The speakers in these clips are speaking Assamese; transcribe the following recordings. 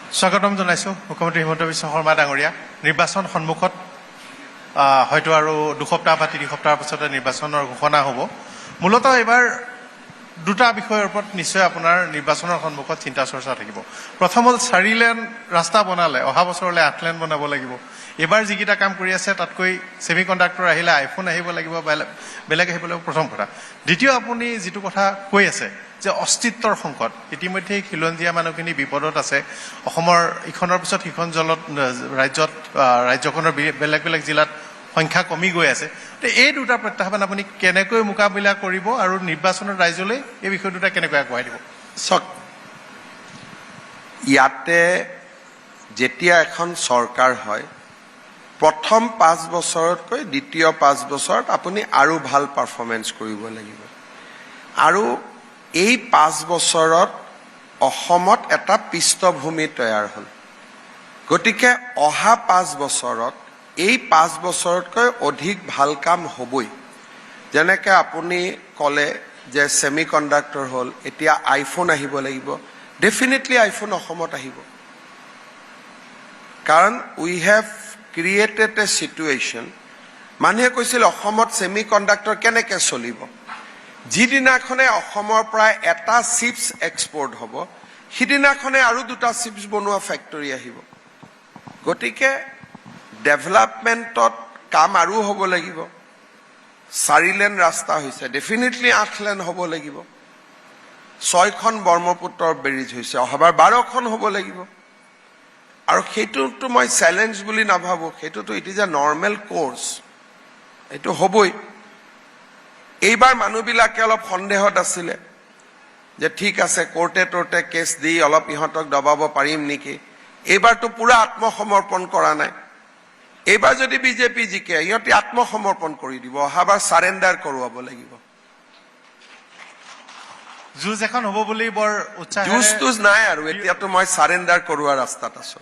স্বাগতম জনাইছোঁ মুখ্যমন্ত্ৰী হিমন্ত বিশ্ব শৰ্মা ডাঙৰীয়া। নিৰ্বাচন সন্মুখত হয়তো আৰু 2 সপ্তাহ বা 3 সপ্তাহৰ পিছতে নিৰ্বাচনৰ ঘোষণা হ'ব। মূলতঃ এইবাৰ দুটা বিষয়ৰ ওপৰত নিশ্চয় আপোনাৰ নিৰ্বাচনৰ সন্মুখত চিন্তা চৰ্চা থাকিব। প্ৰথম হ'ল 4 লেন ৰাস্তা বনালে অহা বছৰলৈ 8 লেন বনাব লাগিব। এইবাৰ যিকেইটা কাম কৰি আছে তাতকৈ ছেমি কণ্ডাক্টৰ আহিলে আইফোন আহিব লাগিব, বেলেগ আহিব লাগিব, প্ৰথম কথা। দ্বিতীয়, আপুনি যিটো কথা কৈ আছে যে অস্তিত্বৰ সংকট, ইতিমধ্যেই খিলঞ্জীয়া মানুহখিনি বিপদত আছে। অসমৰ ইখনৰ পিছত সিখন ৰাজ্যখনৰ বেলেগ বেলেগ জিলাত সংখ্যা কমি গৈ আছে। এই দুটা প্ৰত্যাহ্বান আপুনি কেনেকৈ মোকাবিলা কৰিব আৰু নিৰ্বাচনৰ ৰাইজলৈ এই বিষয় দুটা কেনেকৈ আগবঢ়াই দিব? চাওক, ইয়াতে যেতিয়া এখন চৰকাৰ হয়, প্ৰথম 5 বছৰতকৈ দ্বিতীয় 5 বছৰত আপুনি আৰু ভাল পাৰফৰ্মেঞ্চ কৰিব লাগিব। আৰু এই 5 বছৰত অসমত এটা পৃষ্ঠভূমি তৈয়াৰ হ'ল। গতিকে অহা 5 বছৰত এই 5 বছৰতকৈ অধিক ভাল কাম হ'বই। যেনেকৈ আপুনি ক'লে যে ছেমি কণ্ডাক্টৰ হ'ল, এতিয়া আইফোন আহিব লাগিব। ডেফিনেটলি আইফোন অসমত আহিব, কাৰণ উই হেভ ক্ৰিয়েটেড এ চিটুৱেশ্যন। মানুহে কৈছিল অসমত ছেমি কণ্ডাক্টৰ কেনেকৈ চলিব। যিদিনাখনে অসমৰ পৰা এটা চিপছ এক্সপৰ্ট হ'ব, সিদিনাখনে আৰু 2টা চিপছ বনোৱা ফেক্টৰী আহিব। গতিকে ডেভেলপমেণ্টত কাম আৰু হ'ব লাগিব। 4 লেন ৰাস্তা হৈছে, ডেফিনেটলি 8 লেন হ'ব লাগিব। 6খন ব্ৰহ্মপুত্ৰৰ ব্ৰিজ হৈছে, অহাবাৰ 12খন হ'ব লাগিব। আৰু সেইটোতো মই চেলেঞ্জ বুলি নাভাবোঁ, সেইটোতো it is A normal course, এইটো হ'বই। এইবাৰ মানুহবিলাকে অলপ সন্দেহত আছিলে যে ঠিক আছে কোৰ্টে কেছ দি অলপ ইহঁতক দবাব পাৰিম নেকি। এইবাৰতো পুৰা আত্মসমৰ্পণ কৰা নাই। এইবাৰ যদি বিজেপি জিকে, ইহঁতে আত্মসমৰ্পণ কৰি দিব, অহাবাৰ চাৰেণ্ডাৰ কৰোৱাব লাগিব। যুঁজ এখন হ'ব বুলি বৰ উৎসাহ। যুঁজ নাই আৰু এতিয়াতো মই চাৰেণ্ডাৰ কৰোৱা ৰাস্তাত আছো।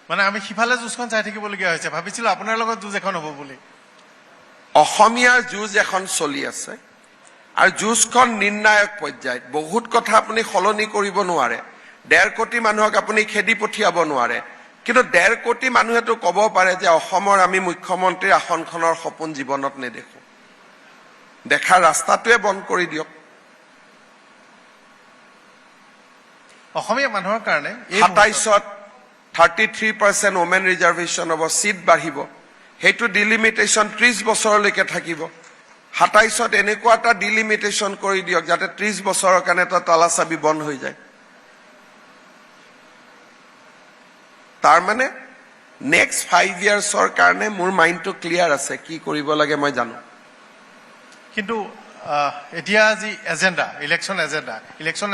মানে আমি সিফালে যুঁজখন চাই থাকিবলগীয়া হৈছে। ভাবিছিলো আপোনাৰ লগত যুঁজ এখন হ'ব বুলি। অসমীয়াৰ যুঁজ এখন চলি আছে আৰু যুঁজখন নিৰ্ণায়ক পৰ্যায়ত। বহুত কথা আপুনি সলনি কৰিব নোৱাৰে। 1.5 কোটি মানুহক আপুনি খেদি পঠিয়াব নোৱাৰে, কিন্তু 1.5 কোটি মানুহেতো ক'ব পাৰে যে অসমৰ আমি মুখ্যমন্ত্ৰীৰ আসনখনৰ সপোন জীৱনত নেদেখো। দেখা ৰাস্তাটোৱে বন্ধ কৰি দিয়ক। অসমীয়া মানুহৰ কাৰণে 27ত 33% ওমেন ৰিজাৰ্ভেশ্যন হ'ব, চিট বাঢ়িব। সেইটো ডিলিমিটেশ্যন 30 বছৰলৈকে থাকিব। 27ত এনেকুৱা এটা ডিলিমিটেশ্যন কৰি দিয়ক যাতে 30 বছৰৰ কাৰণে এটা তালাচাবি বন্ধ হৈ যায়। তাৰমানে নেক্সট 5 ইয়াৰ্ছৰ কাৰণে মোৰ মাইণ্ডটো ক্লিয়াৰ আছে, কি কৰিব লাগে মই জানো। কিন্তু এতিয়া যি এজেণ্ডা, ইলেকশ্যন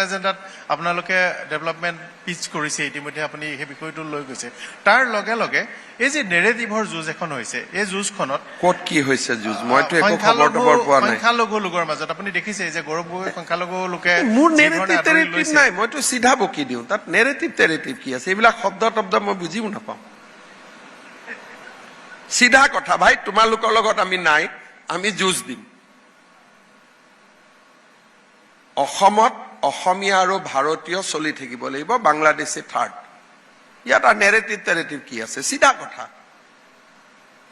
এজেণ্ডাত আপোনালোকে ডেভেলপমেণ্ট পিচ কৰিছে, ইতিমধ্যে আপুনি সেই বিষয়টো লৈ গৈছে। তাৰ লগে লগে এই যে নেৰেটিভৰ যুঁজ এখন হৈছে, এই যুঁজখনত ক'ত কি হৈছে যুঁজ মইতো একো খবৰ পোৱা নাই। সংখ্যালঘু লোকৰ মাজত আপুনি দেখিছে যে গৌৰৱ গগৈ সংখ্যালঘু লোকে মোৰ নেৰেটিভ নাই, মইতো চিধা বকি দিওঁ। তাত নেৰেটিভ কি আছে? এইবিলাক শব্দ মই বুজিও নাপাওঁ। চিধা কথা, ভাই তোমালোকৰ লগত আমি নাই, আমি যুঁজ দিম। অসমত অসমীয়া আৰু ভাৰতীয় চলি থাকিব লাগিব, বাংলাদেশী থাৰ্ড। ইয়াত আৰু নেৰেটিভ কি আছে? চিধা কথা।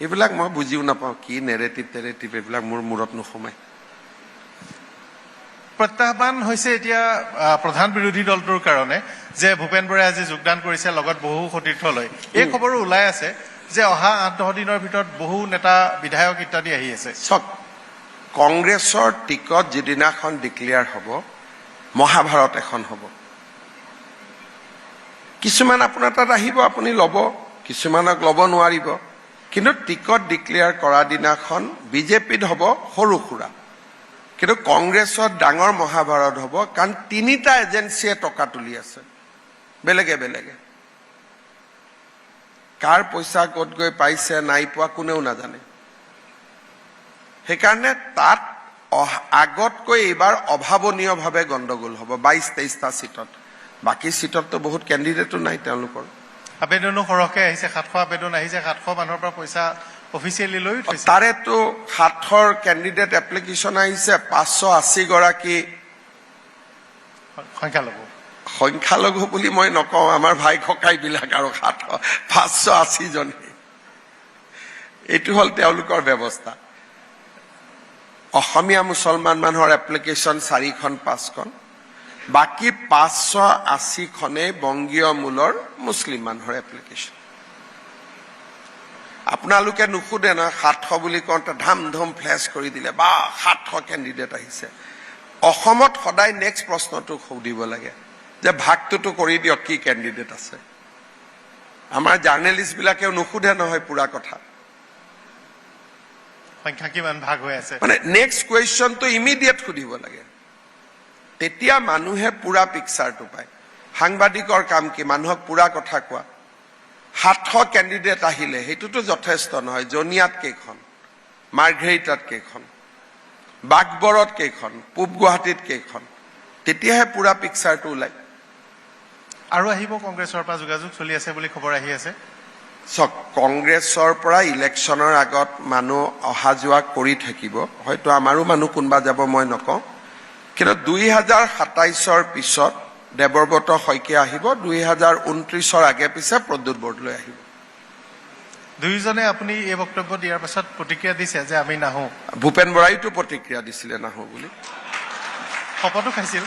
এইবিলাক মই বুজিও নাপাওঁ, কি নেৰেটিভ এইবিলাক মোৰ মূৰত নোসোমায়। প্ৰত্যাহ্বান হৈছে এতিয়া প্ৰধান বিৰোধী দলটোৰ কাৰণে যে ভূপেন বৰাই আজি যোগদান কৰিছে, লগত বহু সতীৰ্থ লৈ। এই খবৰো ওলাই আছে যে অহা 8-10 দিনৰ ভিতৰত বহু নেতা বিধায়ক ইত্যাদি আহি আছে। চাওক, কংগ্ৰেছৰ টিকট যিদিনাখন ডিক্লেয়াৰ হ'ব, মহাভাৰত এখন হ'ব। কিছুমান আপোনাৰ তাত আহিব, আপুনি ল'ব, কিছুমানক ল'ব নোৱাৰিব। কিন্তু টিকট ডিক্লেয়াৰ কৰা দিনাখন বিজেপিত হ'ব সৰু সুৰা, কিন্তু কংগ্ৰেছত ডাঙৰ মহাভাৰত হ'ব। কাৰণ 3টা এজেঞ্চিয়ে টকা তুলি আছে বেলেগে বেলেগে। কাৰ পইচা ক'ত গৈ পাইছে নাই পোৱা কোনেও নাজানে। সেইকাৰণে তাত আগতকৈ এইবাৰ অভাৱনীয়ভাৱে গণ্ডগোল হ'ব 22-23টা চিটত। বাকী চিটততো বহুত কেণ্ডিডেটো নাই তেওঁলোকৰ। আবেদনো সৰহকৈ আহিছে, 700 আবেদন আহিছে, 700 মানুহৰ পৰা পইচা অফিচিয়েলি লৈ থৈছে। তাৰেতো 700 কেণ্ডিডেট এপ্লিকেশ্যন আহিছে, 580 গৰাকী সংখ্যালঘু বুলি মই নকওঁ, আমাৰ ভাই ককাইবিলাক আৰু 580 জন, এইটো হ'ল তেওঁলোকৰ ব্যৱস্থা। অসমীয়া মুছলমান মানুহৰ এপ্লিকেশ্যন 4খন 5খন, বাকী 580খনেই বংগীয় মূলৰ মুছলিম মানুহৰ এপ্লিকেশ্যন। আপোনালোকে নুসুধে নহয় 700 বুলি কওঁতে ধাম ধুম ফ্লেছ কৰি দিলে, বা 700 কেণ্ডিডেট আহিছে। অসমত সদায় নেক্সট প্ৰশ্নটো সুধিব লাগে যে ভাগটোতো কৰি দিয়ক, কি কেণ্ডিডেট আছে। আমাৰ জাৰ্নেলিষ্টবিলাকেও নুসুধে নহয় পুৰা কথা, সংখ্যা কিমান ভাগ হৈ আছে, মানে নেক্সট কুৱেশ্যনটো ইমিডিয়েট সুধিব লাগে, তেতিয়া মানুহে পুৰা পিকচাৰটো পায়। সাংবাদিকৰ কাম কি? মানুহক পুৰা কথা কোৱা। 700 কেণ্ডিডেট আহিলে সেইটোতো যথেষ্ট নহয়। জনিয়াত কেইখন, মাৰ্ঘেৰিটাত কেইখন, বাগবৰত কেইখন, পূব গুৱাহাটীত কেইখন, তেতিয়াহে পুৰা পিকচাৰটো ওলায়। আৰু আহিব কংগ্ৰেছৰ পৰা যোগাযোগ চলি আছে বুলি খবৰ আহি আছে। চাওক, কংগ্ৰেছৰ পৰা ইলেকশ্যনৰ আগত মানুহ অহা যোৱা কৰি থাকিব, হয়তো আমাৰো মানুহ কোনোবা যাব মই নকওঁ, কিন্তু 2027ৰ পিছত দেৱব্ৰত শইকীয়া আহিব, 2029ৰ আগে পিছে প্ৰদ্যুৎ বৰদলৈ আহিব। দুয়োজনে আপুনি এই বক্তব্য দিয়াৰ পাছত প্ৰতিক্ৰিয়া দিছে যে আমি নাহো। ভূপেন বৰাইতো প্ৰতিক্ৰিয়া দিছিলে নাহো বুলি। শপতো খাইছিল।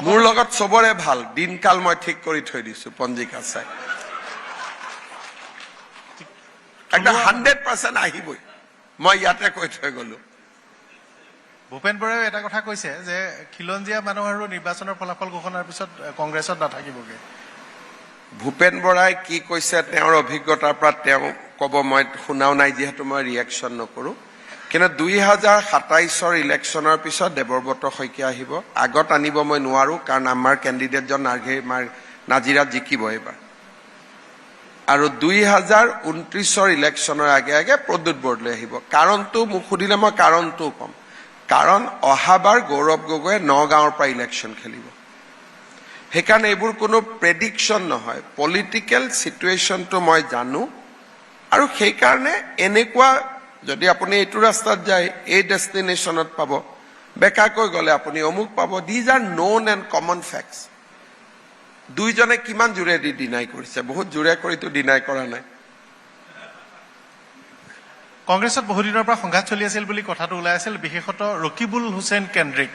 মোৰ লগত চবৰে ভাল, দিনকাল মই ঠিক কৰি থৈ দিছো পঞ্জিকা চাই। একদম 100% আহিবই, মই ইয়াতে কৈ থৈ গলো। ভূপেন বৰাইও এটা কথা কৈছে যে খিলঞ্জীয়া মানুহ আৰু নিৰ্বাচনৰ ফলাফল ঘোষণাৰ পিছত কংগ্ৰেছত নাথাকিবগে। ভূপেন বৰাই কি কৈছে তেওঁৰ অভিজ্ঞতাৰ পৰা তেওঁ ক'ব, মই শুনাও নাই যিহেতু মই ৰিয়েকশ্যন নকৰো। কিন্তু 2027ৰ ইলেকশ্যনৰ পিছত দেৱব্ৰত শইকীয়া আহিব। আগত আনিব মই নোৱাৰো, কাৰণ আমাৰ কেণ্ডিডেটজন নাজিৰাত জিকিব এইবাৰ। আৰু 2029ৰ ইলেকশ্যনৰ আগে আগে প্ৰদ্যুৎ বৰদলৈ আহিব। কাৰণটো মোক সুধিলে মই কাৰণটোও ক'ম। কাৰণ অহাবাৰ গৌৰৱ গগৈয়ে নগাঁৱৰ পৰা ইলেকশ্যন খেলিব। সেইকাৰণে এইবোৰ কোনো প্ৰেডিকশ্যন নহয়, পলিটিকেল চিটুৱেশ্যনটো মই জানো। আৰু সেইকাৰণে এনেকুৱা, যদি আপুনি এইটো ৰাস্তাত যায় এই ডেষ্টিনেশ্যনত পাব, বেকাকৈ গ'লে আপুনি অমুক পাব। These are known and common facts. দুইজনে কিমান জোৰেদি ডিনাই কৰিছে, বহুত জোৰে কৰিতো ডিনাই কৰা নাই। কংগ্ৰেছত বহুদিনৰ পৰা সংঘাত চলি আছিল বুলি কথাটো ওলাই আছিল, বিশেষত ৰকিবুল হুছেইন কেন্দ্ৰিক,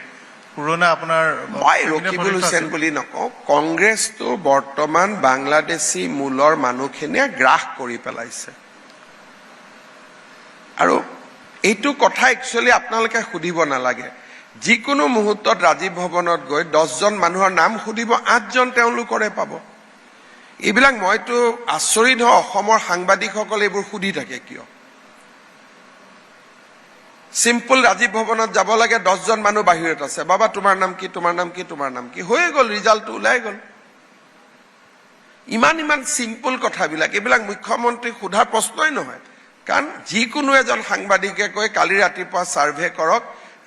পুৰণা আপোনাৰ। মই ৰকিবুল হুছেইন বুলি নকওঁ, কংগ্ৰেছটো বৰ্তমান বাংলাদেশী মূলৰ মানুহখিনিয়ে গ্ৰাস কৰি পেলাইছে। আৰু এইটো কথা একচুৱেলি আপোনালোকে সুধিব নালাগে। যিকোনো মুহূৰ্তত ৰাজীৱ ভৱনত গৈ 10জন মানুহৰ নাম সুধিব, 8জন তেওঁলোকৰে পাব। এইবিলাক মইতো আচৰিত হওঁ, অসমৰ সাংবাদিকসকলে এইবোৰ সুধি থাকে কিয়। চিম্পল ৰাজীৱ ভৱনত যাব লাগে, 10জন মানুহ বাহিৰত আছে, বাবা তোমাৰ নাম কি, তোমাৰ নাম কি, তোমাৰ নাম কি, হৈয়ে গ'ল, ৰিজাল্টটো ওলাই গ'ল। ইমান চিম্পল কথাবিলাক, এইবিলাক মুখ্যমন্ত্ৰীক সোধাৰ প্ৰশ্নই নহয়। কাৰণ যিকোনো এজন সাংবাদিকে কৈ কালি ৰাতিপুৱা ছাৰ্ভে কৰক,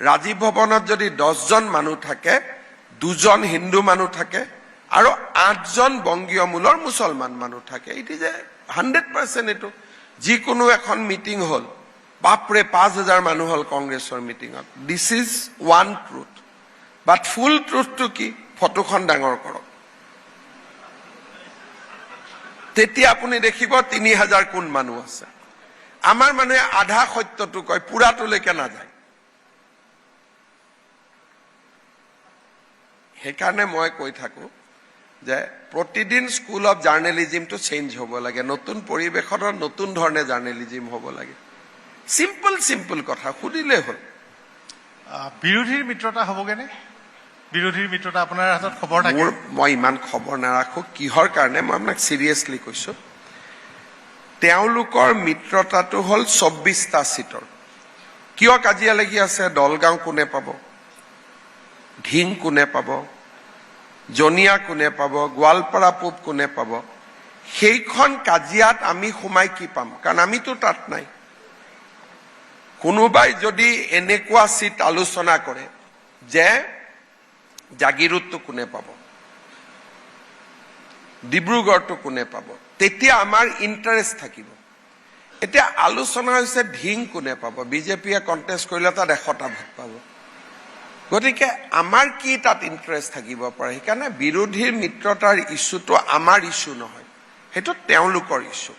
ৰাজীৱ ভৱনত যদি 10জন মানুহ থাকে, 2জন হিন্দু মানুহ থাকে আৰু 8জন বংগীয় মূলৰ মুছলমান মানুহ থাকে, এইটো যে 100% এইটো। যিকোনো এখন মিটিং হ'ল, বাপৰে 5000 মানুহ হ'ল কংগ্ৰেছৰ মিটিঙত। This is one truth, but full ট্ৰুথটো কি? ফটোখন ডাঙৰ কৰক, তেতিয়া আপুনি দেখিব 3000 কোন মানুহ আছে। আমাৰ মানুহে আধা সত্যটো কয়, পুৰাটোলৈকে নাযায়। সেইকাৰণে মই কৈ থাকো যে প্ৰতিদিন স্কুল অফ জাৰ্নেলিজিমটো চেঞ্জ হ'ব লাগে, নতুন পৰিৱেশত নতুন ধৰণে জাৰ্নেলিজিম হ'ব লাগে। চিম্পল কথা সুধিলে হ'ল। বিৰোধীৰ মিত্ৰতা হ'বগেনে? বিৰোধীৰ মিত্ৰতা আপোনাৰ হাতত খবৰ থাকে? মই ইমান খবৰ নাৰাখো কিহৰ কাৰণে, মই আপোনাক চিৰিয়াছলি কৈছো। তেওঁলোকৰ মিত্ৰতাটো হ'ল 24টা চিটৰ। কিয় কাজিয়া লাগি আছে? দলগাঁও কোনে পাব, ঢিং কোনে পাব, জনিয়া কোনে পাব, গোৱালপাৰা পূব কোনে পাব, সেইখন কাজিয়াত আমি সোমাই কি পাম? কাৰণ আমিতো তাত নাই। কোনোবাই যদি এনেকুৱা চিট আলোচনা কৰে যে জাগিৰোডটো কোনে পাব, ডিব্ৰুগড়টো কোনে পাব, তেতিয়া আমাৰ ইণ্টাৰেষ্ট থাকিব। এতিয়া আলোচনা হৈছে ঢিং কোনে পাব, বিজেপিয়ে কণ্টেষ্ট কৰিলে তাত 100টা ভোট পাব। গতিকে আমাৰ কি তাত ইণ্টাৰেষ্ট থাকিব পাৰে সেইকাৰণে বিৰোধীৰ মিত্ৰতাৰ ইছ্যুটো আমাৰ ইছ্যু নহয় সেইটো তেওঁলোকৰ ইছ্যু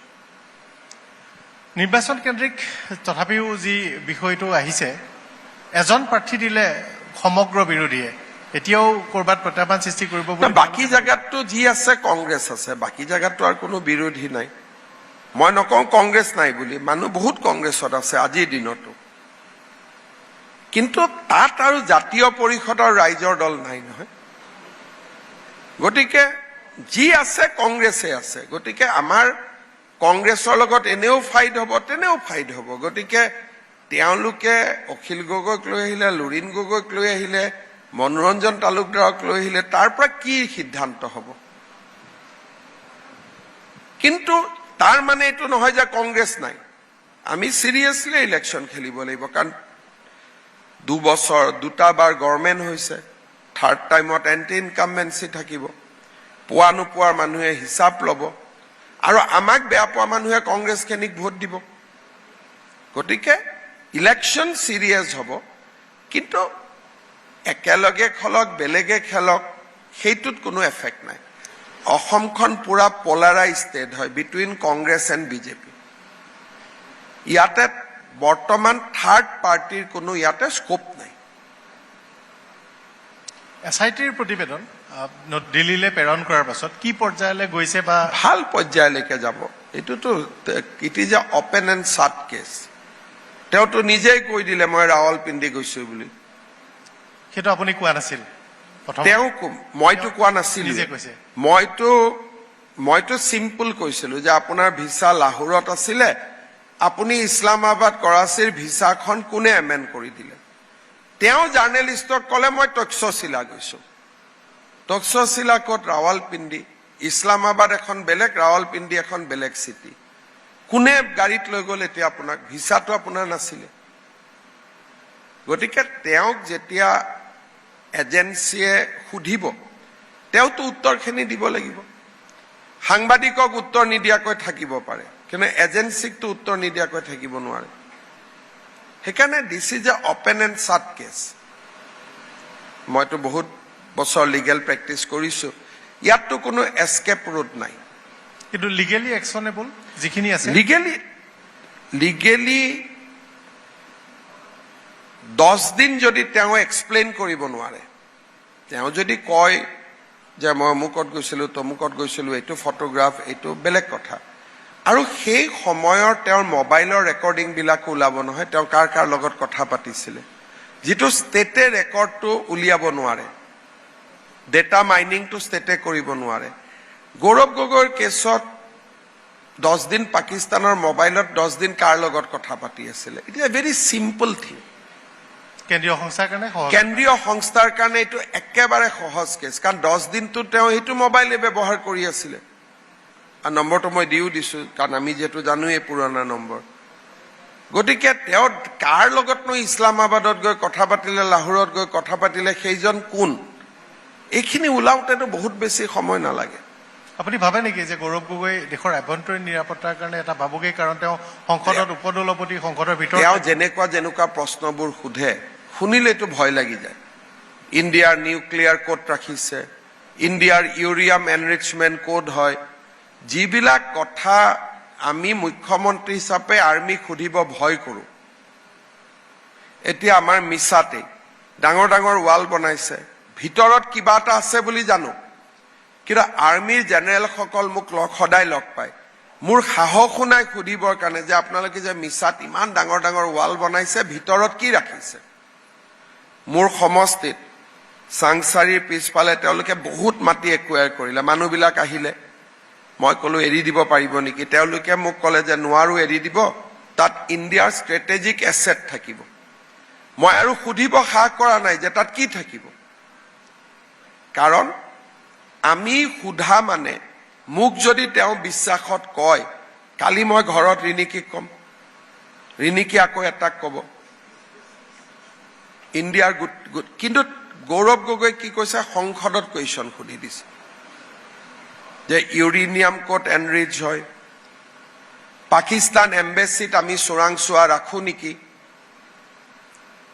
নিৰ্বাচন কেন্দ্ৰিক তথাপিও যি বিষয়টো আহিছে এজন প্ৰাৰ্থী দিলে সমগ্ৰ বিৰোধীয়ে এতিয়াও কৰবাত প্ৰত্যাহ্বান সৃষ্টি কৰিব বুলি বাকী জায়গাতো যি আছে কংগ্ৰেছ আছে বাকী জায়গাতো আৰু কোনো বিৰোধী নাই মই নকওঁ কংগ্ৰেছ নাই বুলি মানুহ বহুত কংগ্ৰেছত আছে আজিৰ দিনতো কিন্তু তাত আৰু জাতীয় পৰিষদৰ ৰাইজৰ দল নাই নহয় গতিকে যি আছে কংগ্ৰেছে আছে গতিকে আমাৰ কংগ্ৰেছৰ লগত এনেও ফাইট হ'ব তেনেও ফাইট হ'ব গতিকে তেওঁলোকে অখিল গগৈক লৈ আহিলে লুৰিণ গগৈক লৈ আহিলে মনোৰঞ্জন তালুকদাৰক লৈ আহিলে তাৰ পৰা কি সিদ্ধান্ত হ'ব কিন্তু তাৰ মানে এইটো নহয় যে কংগ্ৰেছ নাই আমি সিৰিয়াসলি ইলেকশ্যন খেলিব লাগিব কাৰণ 2 বছৰ দুটা বাৰ গভৰ্ণমেণ্ট হৈছে থাৰ্ড টাইমত এন্টি ইনকামবেন্সি থাকিব পোৱা নোপোৱাৰ মানুহে হিচাপ ল'ব আৰু আমাক বেয়া পোৱা মানুহে কংগ্ৰেছখিনিক ভোট দিব গতিকে ইলেকশ্যন সিৰিয়াস হ'ব কিন্তু একেলগে খেলক বেলেগে খেলক সেইটোত কোনো এফেক্ট নাই অসমখন পুৰা পলাৰাইজ ষ্টেট হয় বিটুইন কংগ্ৰেছ এণ্ড বিজেপি ইয়াতে বৰ্তমান থাৰ্ড পাৰ্টিৰ কোনো ইয়াতে স্কোপ নাই এছআইটিৰ প্ৰতিবেদন দিল্লীলৈ প্ৰেৰণ কৰাৰ পাছত কি পৰ্যায়লৈ গৈছে বা ভাল পৰ্যায়লৈকে যাব এইটোতো it is a open and shut case তেওঁতো নিজেই কৈ দিলে মই ৰাৱলপিণ্ডি গৈছো বুলি সেইটো আপুনি কোৱা নাছিল তেওঁ মইতো কোৱা নাছিলো নিজে কৈছে মইতো চিম্পল কৈছিলো যে আপোনাৰ ভিসা লাহোৰত আছিলে আপুনি ইছলামাবাদ কৰাচীৰ ভিসাখন কোনে এমেণ্ড কৰি দিলে তেওঁ জাৰ্নেলিষ্টক ক'লে মই তক্ষশিলা গৈছো তক্ষশিলা ক'ত ৰাৱলপিণ্ডি ইছলামাবাদ এখন বেলেগ ৰাৱলপিণ্ডি এখন বেলেগ চিটি কোনে গাড়ীত লৈ গ'ল এতিয়া আপোনাক ভিসাটো আপোনাৰ নাছিলে গতিকে তেওঁক যেতিয়া এজেন্সিয়ে সুধিব তেওঁতো উত্তৰখিনি দিব লাগিব সাংবাদিকক উত্তৰ নিদিয়াকৈ থাকিব পাৰে কিন্তু এজেন্সিকটো উত্তৰ নিদিয়াকৈ থাকিব নোৱাৰে সেইকাৰণে this is a open and shut case মইতো বহুত বছৰ লিগেল প্ৰেক্টিছ কৰিছো ইয়াততো কোনো এস্কেপ ৰোড নাই কিন্তু লিগেলি একশ্যনেবল যিখিনি আছে লিগেলি 10 দিন যদি তেওঁ এক্সপ্লেইন কৰিব নোৱাৰে তেওঁ যদি কয় যে মই অমুকত গৈছিলো তমুকত গৈছিলো এইটো ফটোগ্ৰাফ এইটো বেলেগ কথা আৰু সেই সময়ৰ তেওঁৰ মোবাইলৰ ৰেকৰ্ডিং বিলাক ওলাব নহয় তেওঁ কাৰ কাৰ লগত কথা পাতিছিলে যিটো ষ্টেটে ৰেকৰ্ডটো উলিয়াব নোৱাৰে ডেটা মাইনিংটো ষ্টেটে কৰিব নোৱাৰে গৌৰৱ গগৈৰ কেছত 10 দিন পাকিস্তানৰ মোবাইলত 10 দিন কাৰ লগত কথা পাতি আছিলে it is A very simple thing কেন্দ্ৰীয় সংস্থাৰ কাৰণে এইটো একেবাৰে সহজ কেছ কাৰণ 10 দিনটো তেওঁ সেইটো মোবাইলে ব্যৱহাৰ কৰি আছিলে আৰু নম্বৰটো মই দিও দিছো কাৰণ আমি যেটো জানোৱে পুৰণা নম্বৰ গতিকে তেওঁ কাৰ লগতনো ইছলামাবাদত গৈ কথা পাতিলে লাহোৰত গৈ কথা পাতিলে সেইজন কোন এইখিনি ওলাওতেতো বহুত বেছি সময় নালাগে আপুনি ভাবে নেকি যে গৌৰৱ গগৈ দেশৰ আভ্যন্তৰীণ নিৰাপত্তাৰ কাৰণে এটা ভাবুকি কাৰণ তেওঁ সংসদত উপদলপতি সংসদৰ ভিতৰত তেওঁ যেনেকুৱা প্ৰশ্নবোৰ সোধে শুনিলেতো ভয় লাগি যায় ইণ্ডিয়াৰ নিউক্লিয়াৰ কোড ৰাখিছে ইণ্ডিয়াৰ ইউৰিয়াম এনৰিচমেণ্ট কোড হয় যিবিলাক কথা আমি মুখ্যমন্ত্ৰী হিচাপে আৰ্মিক সুধিব ভয় কৰোঁ এতিয়া আমাৰ মিছাতে ডাঙৰ ডাঙৰ ৱাল বনাইছে ভিতৰত কিবা এটা আছে বুলি জানো কিন্তু আৰ্মিৰ জেনেৰেলসকল মোক সদায় লগ পায় মোৰ সাহস শুনাই সুধিবৰ কাৰণে যে আপোনালোকে যে মিছাত ইমান ডাঙৰ ডাঙৰ ৱাল বনাইছে ভিতৰত কি ৰাখিছে মোৰ সমষ্টিত সাংসাৰীৰ পিছফালে তেওঁলোকে বহুত মাটি একুৱায়াৰ কৰিলে মানুহবিলাক আহিলে মই ক'লো এৰি দিব পাৰিব নেকি তেওঁলোকে মোক ক'লে যে নোৱাৰো এৰি দিব তাত ইণ্ডিয়াৰ ষ্ট্ৰেটেজিক এছেট থাকিব মই আৰু সুধিব সাহস কৰা নাই যে তাত কি থাকিব কাৰণ আমি সুধা মানে মোক যদি তেওঁ বিশ্বাসত কয় কালি মই ঘৰত ৰিনিকিক কম ৰিনিকি আকৌ এটাক ক'ব ইণ্ডিয়াৰ কিন্তু গৌৰৱ গগৈ কি কৈছে সংসদত কুৱেশ্যন সুধি দিছে যে ইউৰেনিয়াম ক'ত এনৰিচ হয় পাকিস্তান এম্বেচিত আমি চোৰাংচোৱা ৰাখো নেকি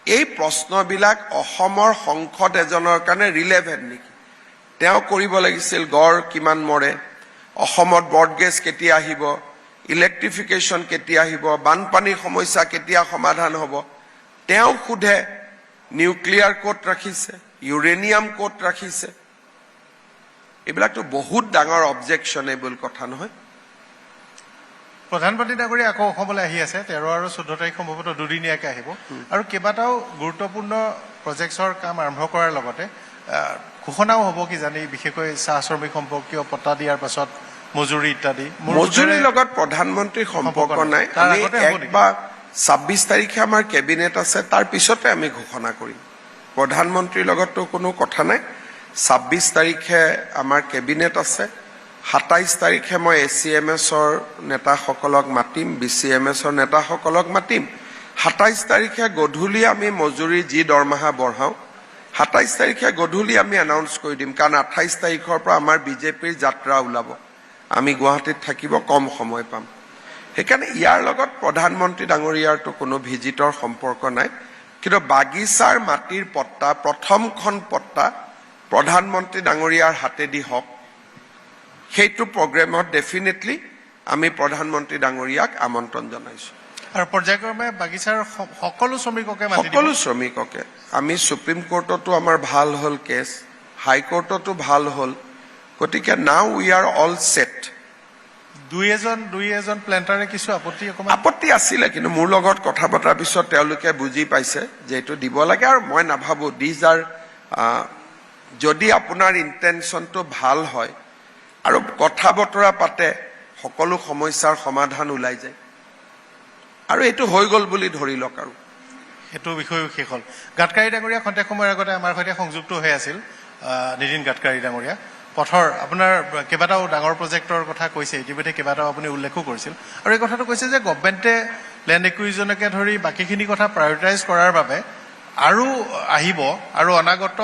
এই প্ৰশ্নবিলাক অসমৰ সংসদ এজনৰ কাৰণে ৰিলেভেণ্ট নেকি? তেওঁ কৰিব লাগিছিল গড় কিমান মৰে, অসমত ব্ৰডগেজ কেতিয়া আহিব, ইলেক্ট্ৰিফিকেশ্যন কেতিয়া আহিব, বানপানীৰ সমস্যা কেতিয়া সমাধান হ'ব। তেওঁ সোধে নিউক্লিয়াৰ ক'ত ৰাখিছে, ইউৰেনিয়াম ক'ত ৰাখিছে। এইবিলাকতো বহুত ডাঙৰ অবজেকশ্যনেবল কথা নহয়। প্ৰধানমন্ত্ৰী ডাঙৰীয়া আকৌ অসমলৈ আহি আছে 13 আৰু 14 তাৰিখ সম্ভৱতঃ দুদিনীয়াকৈ আহিব আৰু কেইবাটাও গুৰুত্বপূৰ্ণ প্ৰজেক্টৰ কাম আৰম্ভ কৰাৰ লগতে ঘোষণাও হ'ব কি জানি, বিশেষকৈ চাহ শ্ৰমিক সম্পৰ্কীয় পট্টা দিয়াৰ পাছত মজুৰি ইত্যাদি। মজুৰিৰ লগত প্ৰধানমন্ত্ৰীৰ সম্পৰ্ক নাই। আমি 1 বা 26 তাৰিখে আমাৰ কেবিনেট আছে, তাৰ পিছতে আমি ঘোষণা কৰিম। প্ৰধানমন্ত্ৰীৰ লগততো কোনো কথা নাই। 26 তাৰিখে আমাৰ কেবিনেট আছে, 27 তাৰিখে মই ACMSৰ নেতাসকলক মাতিম, BCMSৰ নেতাসকলক মাতিম। 27 তাৰিখে গধূলি আমি মজুৰি যি দৰমহা বঢ়াওঁ, 27 তাৰিখে গধূলি আমি এনাউন্স কৰি দিম, কাৰণ 28 তাৰিখৰ পৰা আমাৰ বিজেপিৰ যাত্ৰা ওলাব। আমি গুৱাহাটীত থাকিব, কম সময় পাম। সেইকাৰণে ইয়াৰ লগত প্ৰধানমন্ত্ৰী ডাঙৰীয়াৰতো কোনো ভিজিটৰ সম্পৰ্ক নাই। কিন্তু বাগিচাৰ মাটিৰ পট্টা, প্ৰথমখন পট্টা প্ৰধানমন্ত্ৰী ডাঙৰীয়াৰ হাতেদি হওক, সেইটো প্ৰগ্ৰেমত ডেফিনেটলি আমি প্ৰধানমন্ত্ৰী ডাঙৰীয়াক আমন্ত্ৰণ জনাইছোঁ। আৰু পৰ্যায়ক্ৰমে বাগিচাৰ সকলো শ্ৰমিককে মাতি দিব। সকলো শ্ৰমিককে। আমি সুপ্ৰিম কোৰ্টতো আমাৰ ভাল হ'ল কেছ, হাইকোৰ্টতো ভাল হ'ল। গতিকে now we are all set. দুই এজন প্লেণ্টাৰে কিছু আপত্তি আছিলে, কিন্তু মোৰ লগত কথা পতাৰ পিছত তেওঁলোকে বুজি পাইছে যে এইটো দিব লাগে। আৰু মই নাভাবোঁ দিজ আৰ, যদি আপোনাৰ ইণ্টেনশ্যনটো ভাল হয় আৰু কথা বতৰা পাতে, সকলো সমস্যাৰ সমাধান ওলাই যায়। আৰু এইটো হৈ গ'ল বুলি ধৰি লওক। আৰু সেইটো বিষয়েও শেষ হ'ল। গাডকাৰী ডাঙৰীয়া খন্তেক সময়ৰ আগতে আমাৰ সৈতে সংযুক্ত হৈ আছিল নীতিন গাডকাৰী ডাঙৰীয়া। পথৰ আপোনাৰ কেইবাটাও ডাঙৰ প্ৰজেক্টৰ কথা কৈছে, ইতিমধ্যে কেইবাটাও আপুনি উল্লেখো কৰিছিল। আৰু এই কথাটো কৈছে যে গভৰ্ণমেণ্টে লেণ্ড একুইজিশ্যনকে ধৰি বাকীখিনি কথা প্ৰায়ৰিটাইজ কৰাৰ বাবে আৰু আহিব আৰু অনাগত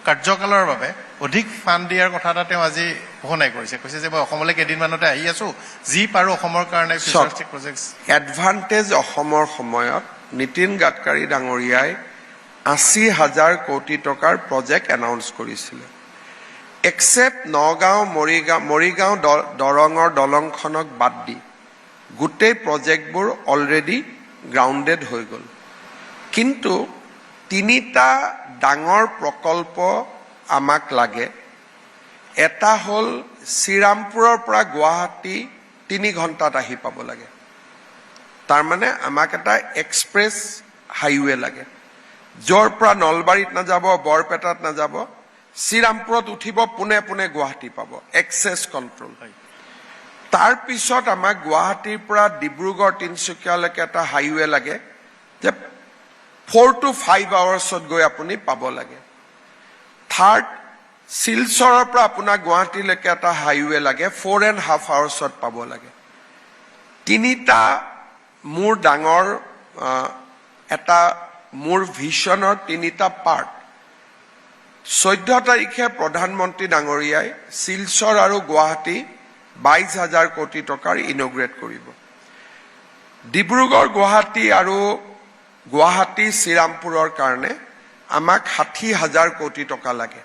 কাৰ্যকালৰ বাবে অধিক ফাণ্ড দিয়াৰ কথা এটা তেওঁ আজি ঘোষণাই কৰিছে। কৈছে যে মই অসমলৈ কেইদিনমানতে আহি আছোঁ, যি পাৰোঁ অসমৰ কাৰণে ফিউচাৰিষ্টিক প্ৰজেক্ট। এডভান্টেজ অসমৰ সময়ত নীতিন গাডকাৰী ডাঙৰীয়াই 80,000 কোটি টকাৰ প্ৰজেক্ট এনাউন্স কৰিছিলে। এক্সেপ্ট নগাঁও, মৰিগাঁও দৰঙৰ দলংখনক বাদ দি গোটেই প্ৰজেক্টবোৰ অলৰেডি গ্ৰাউণ্ডেড হৈ গ'ল। কিন্তু 3টা ডাঙৰ প্ৰকল্প আমাক লাগে। এটা হ'ল শ্ৰীৰামপুৰৰ পৰা গুৱাহাটী 3 ঘণ্টাত আহি পাব লাগে। তাৰমানে আমাক এটা এক্সপ্ৰেছ হাইৱে লাগে, য'ৰ পৰা নলবাৰীত নাযাব, বৰপেটাত নাযাব, শ্ৰীৰামপুৰত উঠিব, পোনে পোনে গুৱাহাটী পাব, এক্সেছ কণ্ট্ৰল। তাৰ পিছত আমাক গুৱাহাটীৰ পৰা ডিব্ৰুগড়, তিনিচুকীয়ালৈকে এটা হাইৱে লাগে, যে 4 to 5 আৱাৰ্ছত গৈ আপুনি পাব লাগে। থাৰ্ড, শিলচৰৰ পৰা আপোনাৰ গুৱাহাটীলৈকে এটা হাইৱে লাগে, 4.5 আৱাৰ্ছত পাব লাগে। 3টা মোৰ ডাঙৰ এটা মোৰ ভিছনৰ 3টা পাৰ্ট। 14 তাৰিখে প্ৰধানমন্ত্ৰী ডাঙৰীয়াই শিলচৰ আৰু গুৱাহাটী 22,000 কোটি টকাৰ ইনগ্ৰেট কৰিব। ডিব্ৰুগড়, গুৱাহাটী আৰু গুৱাহাটী শ্ৰীৰামপুৰৰ কাৰণে আমাক 60,000 কোটি টকা লাগে।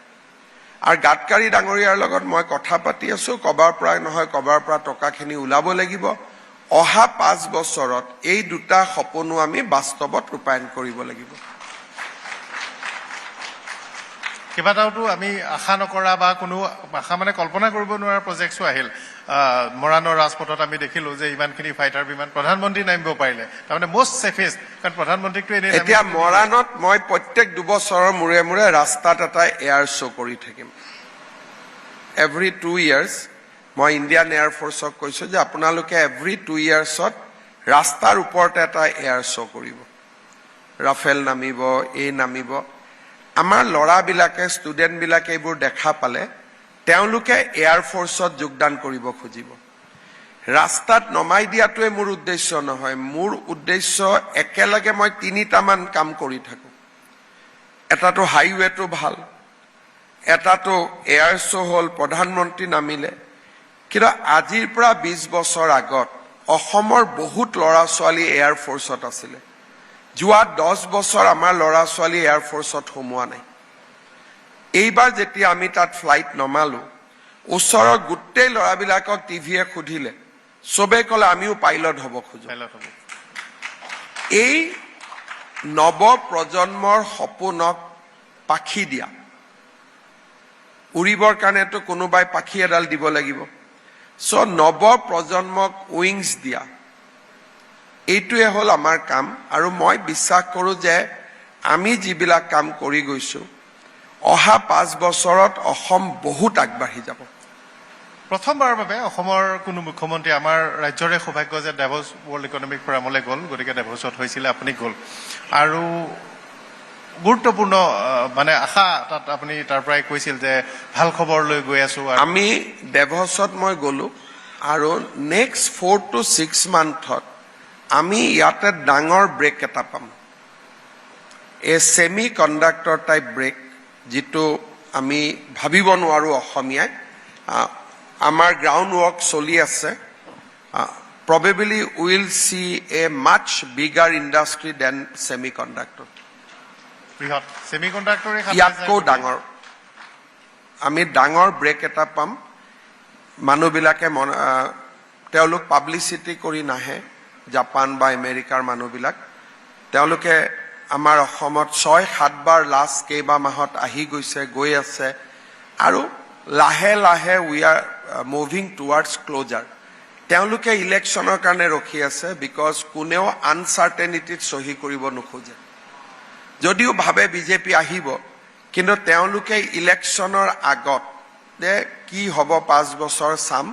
আৰু গাডকাৰী ডাঙৰীয়াৰ লগত মই কথা পাতি আছোঁ, কবাৰ পৰা নহয় কবাৰ পৰা টকাখিনি ওলাব লাগিব। অহা 5 বছৰত এই 2টা সপোনো আমি বাস্তৱত ৰূপায়ণ কৰিব লাগিব। কেইবাটাওতো আমি আশা নকৰা বা কোনো আশা মানে কল্পনা কৰিব নোৱাৰা প্ৰজেক্টছো আহিল। মৰাণৰ ৰাজপথত আমি দেখিলোঁ যে ইমানখিনি ফাইটাৰ বিমান প্ৰধানমন্ত্ৰী নামিব পাৰিলে, তাৰমানে মষ্ট ছেফেষ্ট, কাৰণ প্ৰধানমন্ত্ৰীকটো এনেই। এতিয়া মৰাণত মই প্ৰত্যেক 2 বছৰৰ মূৰে মূৰে ৰাস্তাত এটা এয়াৰ শ্ব' কৰি থাকিম। এভৰি 2 years মই ইণ্ডিয়ান এয়াৰফৰ্চক কৈছোঁ যে আপোনালোকে এভৰি 2 yearsত ৰাস্তাৰ ওপৰতে এটা এয়াৰ শ্ব' কৰিব। ৰাফেল নামিব, নামিব। আমাৰ ল'ৰাবিলাকে, ষ্টুডেণ্টবিলাকে এইবোৰ দেখা পালে তেওঁলোকে এয়াৰফৰ্চত যোগদান কৰিব খুজিব। ৰাস্তাত নমাই দিয়াটোৱে মোৰ উদ্দেশ্য নহয়। মোৰ উদ্দেশ্য একেলগে মই 3টামান কাম কৰি থাকোঁ। এটাতো হাইৱেটো ভাল, এটাতো এয়াৰ শ্ব' হ'ল, প্ৰধানমন্ত্ৰী নামিলে। কিন্তু আজিৰ পৰা 20 বছৰ আগত অসমৰ বহুত ল'ৰা ছোৱালী এয়াৰফৰ্চত আছিলে। যোৱা 10 বছৰ আমাৰ ল'ৰা ছোৱালী এয়াৰফ'ৰ্চত সোমোৱা নাই এইবাৰ যেতিয়া আমি তাত ফ্লাইট নমালো ওচৰৰ গোটেই ল'ৰাবিলাকক টিভিয়ে সুধিলে সবে ক'লে আমিও পাইলট হ'ব খোজো এই নৱ প্ৰজন্মৰ সপোনক পাখি দিয়া উৰিবৰ কাৰণেতো কোনোবাই পাখি এডাল দিব লাগিব সো নৱ প্ৰজন্মক উইংছ দিয়া এইটোৱে হ'ল আমাৰ কাম আৰু মই বিশ্বাস কৰোঁ যে আমি যিবিলাক কাম কৰি গৈছো অহা 5 বছৰত অসম বহুত আগবাঢ়ি যাব প্ৰথমবাৰৰ বাবে অসমৰ কোনো মুখ্যমন্ত্ৰী আমাৰ ৰাজ্যৰে সৌভাগ্য যে ডেভছ ৱৰ্ল্ড ইকনমিক ফৰামলৈ গ'ল গতিকে ডেভছত হৈছিলে আপুনি গ'ল আৰু গুৰুত্বপূৰ্ণ মানে আশা তাত আপুনি তাৰ পৰাই কৈছিল যে ভাল খবৰ লৈ গৈ আছো আমি ডেভছত মই গ'লো আৰু নেক্সট 4 to 6 মান্থত আমি ইয়াতে ডাঙৰ ব্ৰেক এটা পাম এ সেমি কণ্ডাক্টৰ টাইপ ব্ৰেক যেটো আমি ভাবিব নোৱাৰো অসমীয়াই আমাৰ গ্ৰাউণ্ড ৱৰ্ক চলি আছে probably will see a much bigger industry than semiconductor বৃহৎ সেমিকন্ডাক্টৰে ইয়াতকৈ ডাঙৰ আমি ডাঙৰ ব্ৰেক এটা পাম মানুহবিলাকে তেওঁলোক পাব্লিচিটি কৰি নাহে জাপান বা আমেৰিকাৰ মানুহবিলাক তেওঁলোকে আমাৰ অসমত 6-7 বাৰ লাষ্ট কেইবা মাহত আহি গৈছে গৈ আছে আৰু লাহে লাহে we are moving towards closure তেওঁলোকে ইলেকশ্যনৰ কাৰণে ৰখি আছে বিকজ কোনেও আনচাৰ্টেনিটিত সহি কৰিব নোখোজে যদিও ভাবে বিজেপি আহিব কিন্তু তেওঁলোকে ইলেকশ্যনৰ আগত যে কি হ'ব 5 বছৰ চাম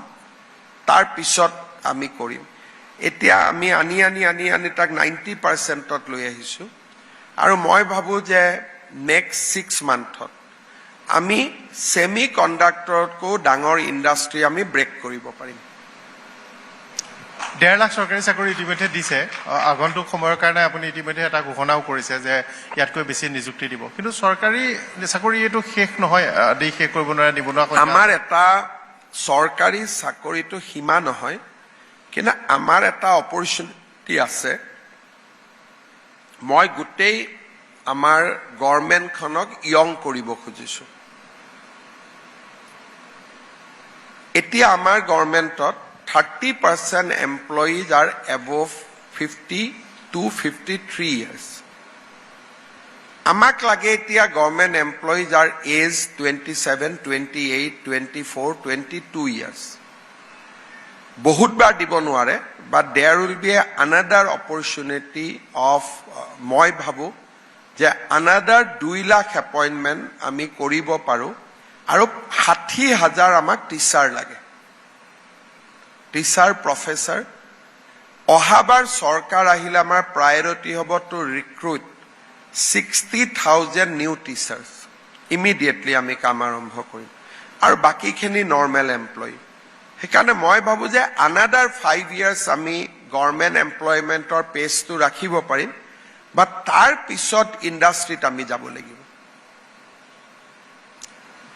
তাৰ পিছত আমি কৰিম এতিয়া আমি আনি তাক 90%ত লৈ আহিছো আৰু মই ভাবো যে নেক্সট 6 মান্থত আমি সেমি কণ্ডাক্টৰতকৈ ডাঙৰ ইণ্ডাষ্ট্ৰি আমি ব্ৰেক কৰিব পাৰিম 1.5 লাখ চৰকাৰী চাকৰি ইতিমধ্যে দিছে আগন্তুক সময়ৰ কাৰণে আপুনি ইতিমধ্যে এটা ঘোষণাও কৰিছে যে ইয়াতকৈ বেছি নিযুক্তি দিব কিন্তু চৰকাৰী চাকৰি এইটো শেষ নহয় দি শেষ কৰিব নোৱাৰে নিবনুৱা আমাৰ এটা চৰকাৰী চাকৰিটো সীমা নহয় কিন্তু আমাৰ এটা অপৰচুনিটি আছে মই গোটেই আমাৰ গভৰ্ণমেণ্টখনক ইয়ং কৰিব খুজিছো এতিয়া আমাৰ গভৰ্ণমেণ্টত 30% employees are above 50 to 53 years. Amak lage etia government employees are age 27, 28, 24, 22 years. Bahut bar dibo noare, but there will be another opportunity of moi bhabu je another 2 lakh appointment ami koribo paru aru 60,000 amak teacher lage. Teacher professor অহাবাৰ চৰকাৰ আহিলে আমাৰ প্ৰায়োৰিটি হ'ব to recruit 60,000 new teachers immediately আমি কাম আৰম্ভ কৰিম আৰু বাকিখিনি নৰ্মেল এমপ্লয়ী সেইকাৰণে মই ভাবো যে আনাদাৰ 5 ইয়াৰ্ছ আমি গভৰ্ণমেণ্ট এমপ্লয়মেণ্টৰ পেজটো ৰাখিব পাৰিম বা তাৰ পিছত ইণ্ডাষ্ট্ৰীত আমি যাব লাগিব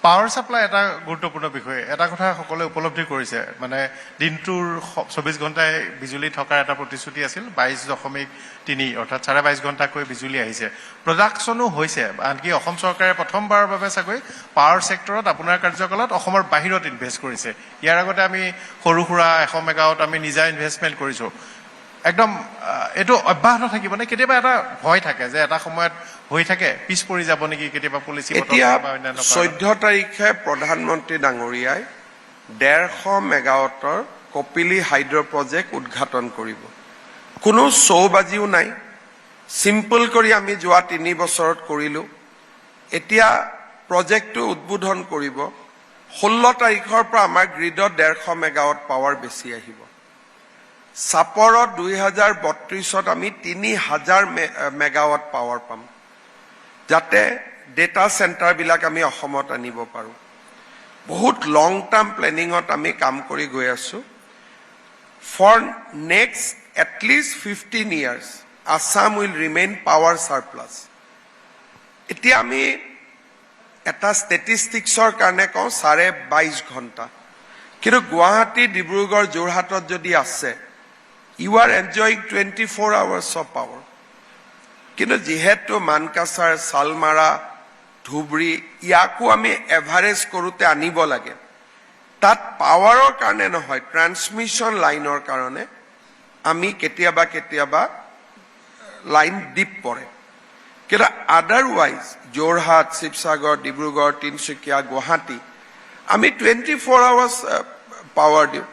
পাৱাৰ ছাপ্লাই এটা গুৰুত্বপূৰ্ণ বিষয় এটা কথা সকলোৱে উপলব্ধি কৰিছে মানে দিনটোৰ 24 ঘণ্টাই বিজুলী থকাৰ এটা প্ৰতিশ্ৰুতি আছিল 22.3 অৰ্থাৎ 22.5 ঘণ্টাকৈ বিজুলী আহিছে প্ৰডাকশ্যনো হৈছে আনকি অসম চৰকাৰে প্ৰথমবাৰৰ বাবে চাগৈ পাৱাৰ ছেক্টৰত আপোনাৰ কাৰ্যকালত অসমৰ বাহিৰত ইনভেষ্ট কৰিছে ইয়াৰ আগতে আমি সৰু সুৰা 100 মেগাৱাট আমি নিজা ইনভেষ্টমেণ্ট কৰিছো একদম এটো অব্যাহত থাকিব নে কেতিয়াবা এটা ভয় থাকে যে এটা সময়ত হৈ থাকে পিছ পৰি যাব নেকি কেতিয়াবা পলিচি এতিয়া 14 তাৰিখে প্ৰধানমন্ত্ৰী ডাঙৰীয়াই 150 মেগাৱাটৰ কপিলি হাইড্ৰ প্ৰজেক্ট উদ্ঘাটন কৰিব কোনো চৌবাজিও নাই সিম্পল কৰি আমি যোৱা 3 বছৰত কৰিলো এতিয়া প্ৰজেক্টটো উদ্বোধন কৰিব 16 তাৰিখৰ পৰা আমাৰ গ্ৰিডত 150 মেগাৱাট পাৱাৰ বেছি আহিব সাপৰত 2032ত আমি 3000 মেগাৱাট পাৱাৰ পাম যাতে ডেটা সেন্টাৰ বিলাক আমি অসমত আনিব পাৰো বহুত লং টাৰ্ম প্লেনিংত আমি কাম কৰি গৈ আছো for next at least 15 years Assam will remain power surplus এতিয়া আমি এটা ষ্টেটিষ্টিক্সৰ কাৰণে কওঁ 22.5 ঘণ্টা কিন্তু গুৱাহাটী ডিব্ৰুগড় যোৰহাটত যদি আছে you are enjoying 24 hours of power কিন্তু যিহেতু মানকাছাৰ ছালমাৰা ধুবুৰী ইয়াকো আমি এভাৰেজ কৰোঁতে আনিব লাগে তাত পাৱাৰৰ কাৰণে নহয় ট্ৰান্সমিশ্যন লাইনৰ কাৰণে আমি কেতিয়াবা কেতিয়াবা লাইন ডিপ পৰে কিন্তু আদাৰৱাইজ যোৰহাট শিৱসাগৰ ডিব্ৰুগড় তিনিচুকীয়া গুৱাহাটী আমি 24 আৱাৰ্ছ পাৱাৰ দিওঁ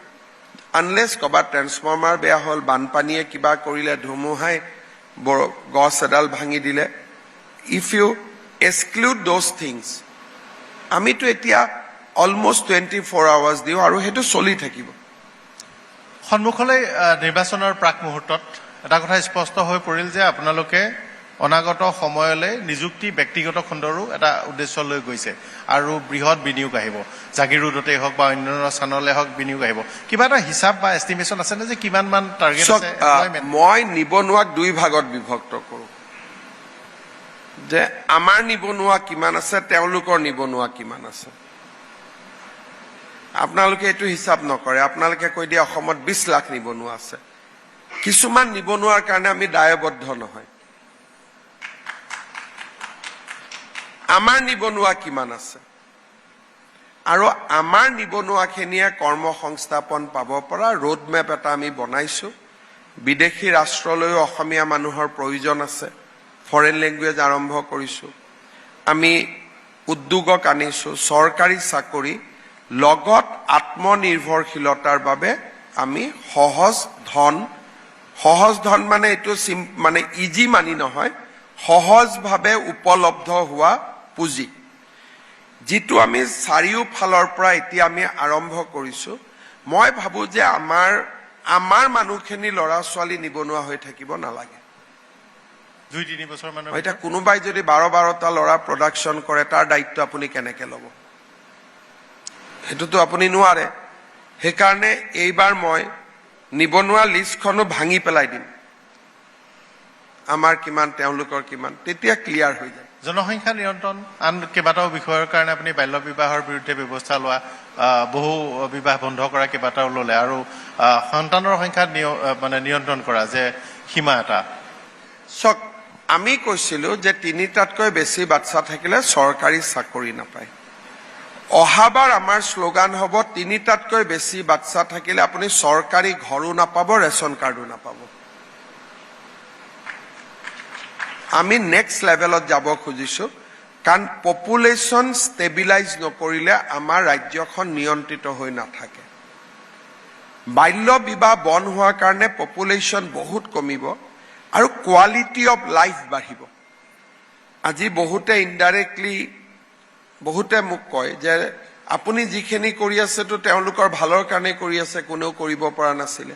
আনলেছ ক'ৰবাত ট্ৰেন্সফৰ্মাৰ বেয়া হ'ল বানপানীয়ে কিবা কৰিলে ধুমুহাই গছ এডাল ভাঙি দিলে if you exclude those things আমিতো এতিয়া অলমষ্ট 24 আৱাৰ্ছ দিওঁ আৰু সেইটো চলি থাকিব সন্মুখলৈ নিৰ্বাচনৰ প্ৰাক মুহূৰ্তত এটা কথা স্পষ্ট হৈ পৰিল যে আপোনালোকে অনাগত সময়লৈ নিযুক্তি ব্যক্তিগত খণ্ডৰো এটা উদ্দেশ্য লৈ গৈছে আৰু বৃহৎ বিনিয়োগ আহিব জাগিৰোডতেই হওক বা অন্যান্য স্থানলৈ হওক বিনিয়োগ আহিব কিবা এটা হিচাপ বা এষ্টিমেশ্যন আছেনে যে কিমানমান টাৰ্গেট আছে মই নিবনুৱাক দুই ভাগত বিভক্ত কৰোঁ যে আমাৰ নিবনুৱা কিমান আছে তেওঁলোকৰ নিবনুৱা কিমান আছে আপোনালোকে এইটো হিচাপ নকৰে আপোনালোকে কৈ দিয়ে অসমত 20 লাখ নিবনুৱা আছে কিছুমান নিবনুৱাৰ কাৰণে আমি দায়বদ্ধ নহয় আমাৰ নিবনুৱা কিমান আছে আৰু আমাৰ নিবনুৱাখিনিয়ে কৰ্মসংস্থাপন পাব পৰা ৰোড মেপ এটা আমি বনাইছো বিদেশী ৰাষ্ট্ৰলৈও অসমীয়া মানুহৰ প্ৰয়োজন আছে ফৰেন লেংগুৱেজ আৰম্ভ কৰিছো আমি উদ্যোগক আনিছো চৰকাৰী চাকৰি লগত আত্মনিৰ্ভৰশীলতাৰ বাবে আমি সহজ ধন মানে এইটো মানে ইজি মানি নহয় সহজভাৱে উপলব্ধ হোৱা পুঁজি যিটো আমি চাৰিওফালৰ পৰা এতিয়া আমি আৰম্ভ কৰিছো মই ভাবো যে আমাৰ মানুহখিনি ল'ৰা ছোৱালী নিবনুৱা হৈ থাকিব নালাগে 2-3 বছৰ মানৰ এতিয়া কোনোবাই যদি 12-12টা ল'ৰা প্ৰডাকশ্যন কৰে তাৰ দায়িত্ব আপুনি কেনেকৈ ল'ব সেইটোতো আপুনি নোৱাৰে সেইকাৰণে এইবাৰ মই নিবনুৱা লিষ্টখনো ভাঙি পেলাই দিম আমাৰ কিমান তেওঁলোকৰ কিমান তেতিয়া ক্লিয়াৰ হৈ যায় জনসংখ্যা নিয়ন্ত্ৰণ আন কেইবাটাও বিষয়ৰ কাৰণে আপুনি বাল্য বিবাহৰ বিৰুদ্ধে ব্যৱস্থা লোৱা বহু বিবাহ বন্ধ কৰা কেইবাটাও ল'লে আৰু সন্তানৰ সংখ্যা মানে নিয়ন্ত্ৰণ কৰা যে সীমা এটা চক আমি কৈছিলো যে 3টাতকৈ বেছি বাচ্চা থাকিলে চৰকাৰী চাকৰি নাপায় অহাবাৰ আমাৰ শ্লোগান হ'ব 3টাতকৈ বেছি বাচ্চা থাকিলে আপুনি চৰকাৰী ঘৰো নাপাব ৰেচন কাৰ্ডো নাপাব আমি নেক্সট লেভেলত যাব খুজিছো কাৰণ পপুলেশ্যন ষ্টেবিলাইজ নকৰিলে আমাৰ ৰাজ্যখন নিয়ন্ত্ৰিত হৈ নাথাকে বাল্য বিবাহ বন্ধ হোৱাৰ কাৰণে পপুলেশ্যন বহুত কমিব আৰু কোৱালিটি অফ লাইফ বাঢ়িব আজি বহুতে ইনডাইৰেক্টলি বহুতে মোক কয় যে আপুনি যিখিনি কৰি আছে তো তেওঁলোকৰ ভালৰ কাৰণে কৰি আছে কোনেও কৰিব পৰা নাছিলে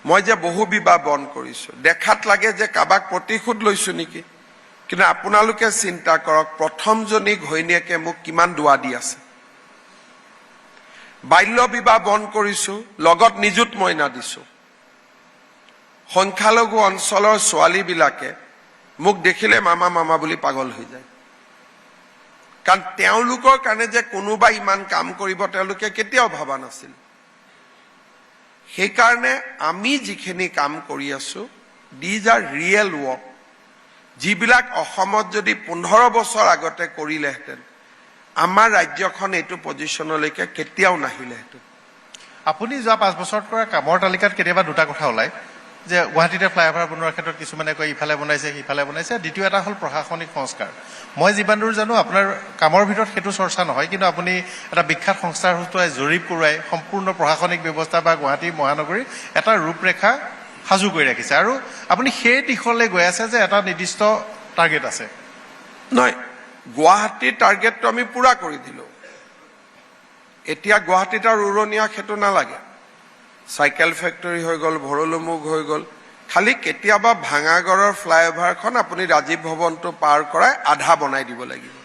মই যে বহু বিবাহ বন্ধ কৰিছো দেখাত লাগে যে কাবাক প্ৰতিশোধ লৈছো নেকি কিন্তু আপোনালোকে চিন্তা কৰক প্ৰথমজনী ঘৈণীয়েকে মোক কিমান দুৱা দি আছে বাল্য বিবাহ বন্ধ কৰিছো লগত নিযুত মইনা দিছো সংখ্যালঘু অঞ্চলৰ ছোৱালীবিলাকে মোক দেখিলে মামা বুলি পাগল হৈ যায় কাৰণ তেওঁলোকৰ কাৰণে যে কোনোবা ইমান কাম কৰিব তেওঁলোকে কেতিয়াও ভাবা নাছিল সেইকাৰণে আমি যিখিনি কাম কৰি আছো দিজ আৰ ৰিয়েল ৱৰ্ক যিবিলাক অসমত যদি 15 বছৰ আগতে কৰিলেহেঁতেন আমাৰ ৰাজ্যখন এইটো পজিশ্যনলৈকে কেতিয়াও নাহিলেহেঁতেন আপুনি যোৱা 5 বছৰত কৰা কামৰ তালিকাত কেতিয়াবা দুটা কথা ওলায় যে গুৱাহাটীতে ফ্লাইঅভাৰ বনোৱাৰ ক্ষেত্ৰত কিছুমানে কয় ইফালে বনাইছে সিফালে বনাইছে দ্বিতীয় এটা হ'ল প্ৰশাসনিক সংস্কাৰ মই যিমান দূৰ জানো আপোনাৰ কামৰ ভিতৰত সেইটো চৰ্চা নহয় কিন্তু আপুনি এটা বিখ্যাত সংস্থাৰ হতুৱাই জৰীপ কৰোৱাই সম্পূৰ্ণ প্ৰশাসনিক ব্যৱস্থা বা গুৱাহাটী মহানগৰীৰ এটা ৰূপৰেখা সাজু কৰি ৰাখিছে আৰু আপুনি সেই দিশলৈ গৈ আছে যে এটা নিৰ্দিষ্ট টাৰ্গেট আছে নহয় গুৱাহাটীৰ টাৰ্গেটটো আমি পুৰা কৰি দিলো এতিয়া গুৱাহাটীত আৰু উৰণীয়া সেইটো নালাগে চাইকেল ফেক্টৰী হৈ গ'ল ভৰলুমুখ হৈ গ'ল খালি কেতিয়াবা ভাঙাগড়ৰ ফ্লাইঅভাৰখন আপুনি ৰাজীৱ ভৱনটো পাৰ কৰাই আধা বনাই দিব লাগিব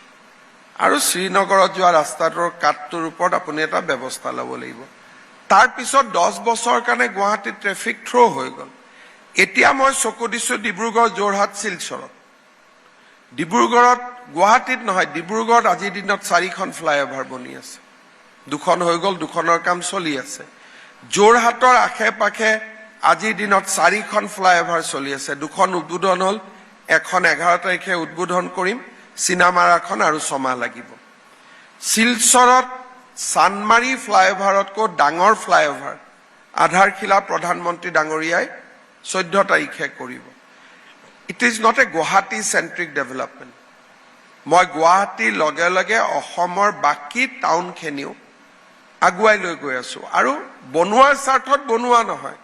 আৰু শ্ৰীনগৰত যোৱা ৰাস্তাটোৰ কাটটোৰ ওপৰত আপুনি এটা ব্যৱস্থা ল'ব লাগিব তাৰপিছত 10 বছৰৰ কাৰণে গুৱাহাটীত ট্ৰেফিক থ্ৰ হৈ গ'ল এতিয়া মই চকু দিছো ডিব্ৰুগড় যোৰহাট শিলচৰত ডিব্ৰুগড়ত গুৱাহাটীত নহয় ডিব্ৰুগড়ত আজিৰ দিনত 4খন ফ্লাইঅভাৰ বনি আছে 2খন হৈ গ'ল 2খনৰ কাম চলি আছে যোৰহাটৰ আশে পাশে আজিৰ দিনত 4খন ফ্লাইঅভাৰ চলি আছে 2খন উদ্বোধন হ'ল এখন 11 তাৰিখে উদ্বোধন কৰিম, চিনামাৰাখন আৰু 6 মাহ লাগিব। শিলচৰত চানমাৰী ফ্লাইঅভাৰতকৈ ডাঙৰ ফ্লাইঅভাৰ আধাৰশিলা প্ৰধানমন্ত্ৰী ডাঙৰীয়াই 14 তাৰিখে কৰিব। It is not a Guwahati centric development. মই গুৱাহাটীৰ লগে লগে অসমৰ বাকী টাউনখিনিও আগুৱাই লৈ গৈ আছো, আৰু বনোৱাৰ স্বাৰ্থত বনোৱা নহয়।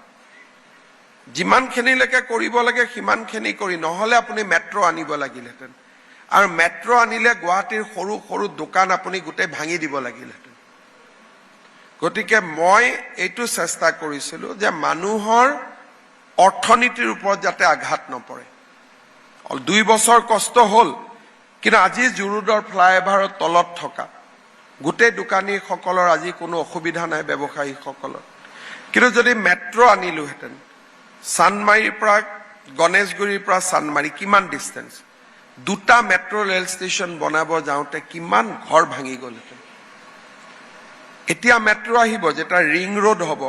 যিমানখিনিলৈকে কৰিব লাগে সিমানখিনি কৰি, নহ'লে আপুনি মেট্ৰ' আনিব লাগিলহেঁতেন, আৰু মেট্ৰ' আনিলে গুৱাহাটীৰ সৰু সৰু দোকান আপুনি গোটেই ভাঙি দিব লাগিলহেঁতেন। গতিকে মই এইটো চেষ্টা কৰিছিলো যে মানুহৰ অৰ্থনীতিৰ ওপৰত যাতে আঘাত নপৰে। 2 বছৰ কষ্ট হ'ল, কিন্তু আজি জুৰুডৰ ফ্লাইঅভাৰৰ তলত থকা গোটেই দোকানীসকলৰ আজি কোনো অসুবিধা নাই, ব্যৱসায়ীসকলৰ। কিন্তু যদি মেট্ৰ' আনিলোহেঁতেন, চানমাৰীৰ পৰা গণেশগুৰিৰ পৰা চানমাৰী কিমান ডিষ্টেঞ্চ, 2টা মেট্ৰ' ৰেল ষ্টেচন বনাব যাওঁতে কিমান ঘৰ ভাঙি গ'লহেঁতেন। এতিয়া মেট্ৰ' আহিব, যেতিয়া ৰিং ৰোড হ'ব,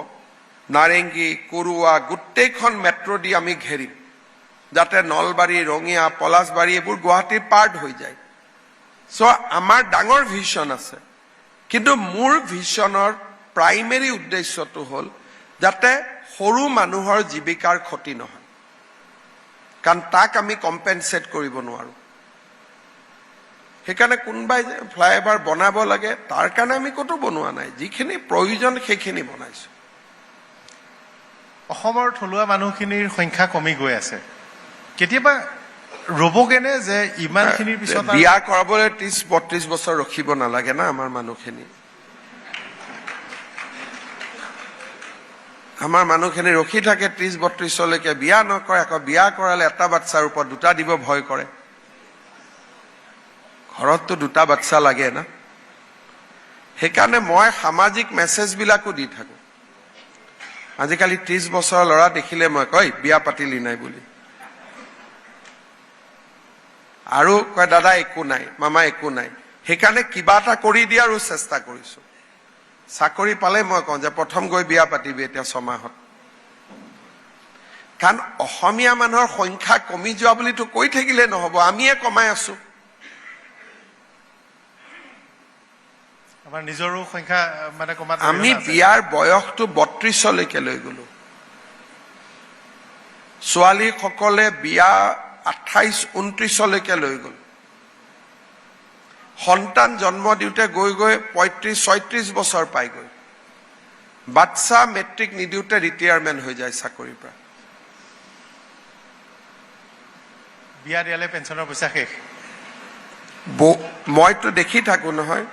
নাৰেংগী, কুৰুৱা গোটেইখন মেট্ৰ' দি আমি ঘেৰিম, যাতে নলবাৰী, ৰঙিয়া, পলাশবাৰী এইবোৰ গুৱাহাটীৰ পাৰ্ট হৈ যায়। চ' আমাৰ ডাঙৰ ভিছন আছে, কিন্তু মোৰ ভিছনৰ প্ৰাইমেৰী উদ্দেশ্যটো হ'ল যাতে সৰু মানুহৰ জীৱিকাৰ ক্ষতি নহয়, কাৰণ তাক আমি কম্পেনচেট কৰিব নোৱাৰো। সেইকাৰণে কোনোবাই ফ্লাইঅভাৰ বনাব লাগে, তাৰ কাৰণে আমি ক'তো বনোৱা নাই, যিখিনি প্ৰয়োজন সেইখিনি বনাইছো। অসমৰ থলুৱা মানুহখিনিৰ সংখ্যা কমি গৈ আছে, কেতিয়াবা ৰবগেনে যে ইমানখিনিৰ পিছত বিয়া কৰাবলৈ 30-32 বছৰ ৰখিব নালাগে না আমাৰ মানুহখিনি। আমাৰ মানুহখিনি ৰখি থাকে 30-32লৈকে, বিয়া নকৰে, আকৌ বিয়া কৰালে এটা বাচ্চাৰ ওপৰত 2টা দিব ভয় কৰে। ঘৰততো 2টা বাচ্চা লাগে না। সেইকাৰণে মই সামাজিক মেছেজবিলাকো দি থাকো। আজিকালি 30 বছৰৰ ল'ৰা দেখিলে মই কয় বিয়া পাতিলি নাই বুলি, আৰু কয় দাদা একো নাই, মামা একো নাই। সেইকাৰণে কিবা এটা কৰি দিয়াৰো চেষ্টা কৰিছো। চাকৰি পালে মই কওঁ যে প্ৰথম গৈ বিয়া পাতিবি এতিয়া 6 মাহত, কাৰণ অসমীয়া মানুহৰ সংখ্যা কমি যোৱা বুলিতো কৈ থাকিলে নহব, আমিয়ে কমাই আছো। আমাৰ নিজৰো সংখ্যা মানে কমাত আমি বিয়াৰ বয়সটো 32লৈকে লৈ গলো। ছোৱালীসকলে বিয়া 28-29লৈকে লৈ গল। সন্তান জন্ম দিওঁতে গৈ গৈ 35-36 বছৰ পাই গৈ। বাচ্চা মেট্ৰিক নিদিওঁতে ৰিটায়াৰমেণ্ট হৈ যায় চাকৰিৰ পৰা। বিয়া দিয়ালে পেঞ্চনৰ পইচা শেষ। মইতো দেখি থাকো নহয়,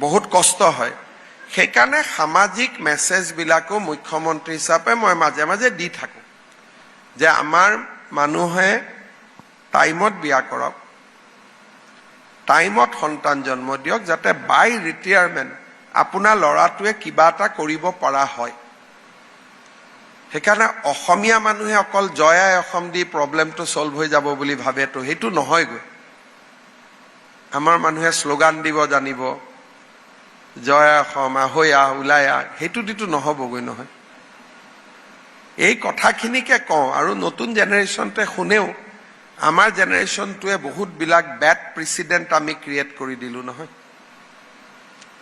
বহুত কষ্ট হয়। সেইকাৰণে সামাজিক মেছেজবিলাকো মুখ্যমন্ত্ৰী হিচাপে মই মাজে মাজে দি থাকো যে আমাৰ মানুহে টাইমত বিয়া কৰক, টাইমত সন্তান জন্ম দিয়ক, যাতে বাই ৰিটায়াৰমেণ্ট আপোনাৰ ল'ৰাটোৱে কিবা এটা কৰিব পৰা হয়। সেইকাৰণে অসমীয়া মানুহে অকল জয় আই অসম দি প্ৰব্লেমটো চল্ভ হৈ যাব বুলি ভাবেতো, সেইটো নহয়গৈ। আমাৰ মানুহে শ্লোগান দিব জানিব, জয় অসম, আহৈ আহ, ওলাই আহ, সেইটো দিতো নহবগৈ নহয়। এই কথাখিনিকে কওঁ, আৰু নতুন জেনেৰেশ্যনটোৱে শুনেও। আমাৰ জেনেৰেশ্যনটোৱে বহুতবিলাক বেড প্ৰেচিডেণ্ট আমি ক্ৰিয়েট কৰি দিলো নহয়।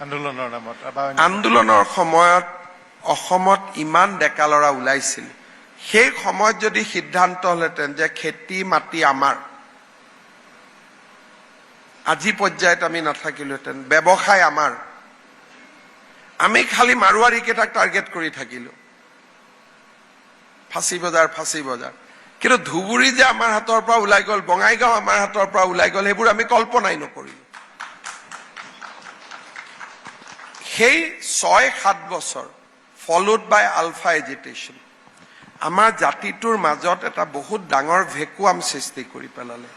আন্দোলনৰ নামত আন্দোলনৰ সময়ত অসমত ইমান ডেকা ল'ৰা ওলাইছিল, সেই সময়ত যদি সিদ্ধান্ত হলহেঁতেন যে খেতি মাটি আমাৰ, আজি পৰ্যায়ত আমি নাথাকিলোহেঁতেন, ব্যৱসায় আমাৰ, আমি খালি মাৰোৱাৰীকেইটাক টাৰ্গেট কৰি থাকিলো, ফাঁচী বজাৰ। কিন্তু ধুবুৰী যে আমাৰ হাতৰ পৰা ওলাই গ'ল, বঙাইগাঁও আমাৰ হাতৰ পৰা ওলাই গ'ল, সেইবোৰ আমি কল্পনাই নকৰিলো। সেই 6-7 বছৰ ফলোড বাই আলফা এজিটেশ্যন আমাৰ জাতিটোৰ মাজত এটা বহুত ডাঙৰ ভেকুৱাম সৃষ্টি কৰি পেলালে।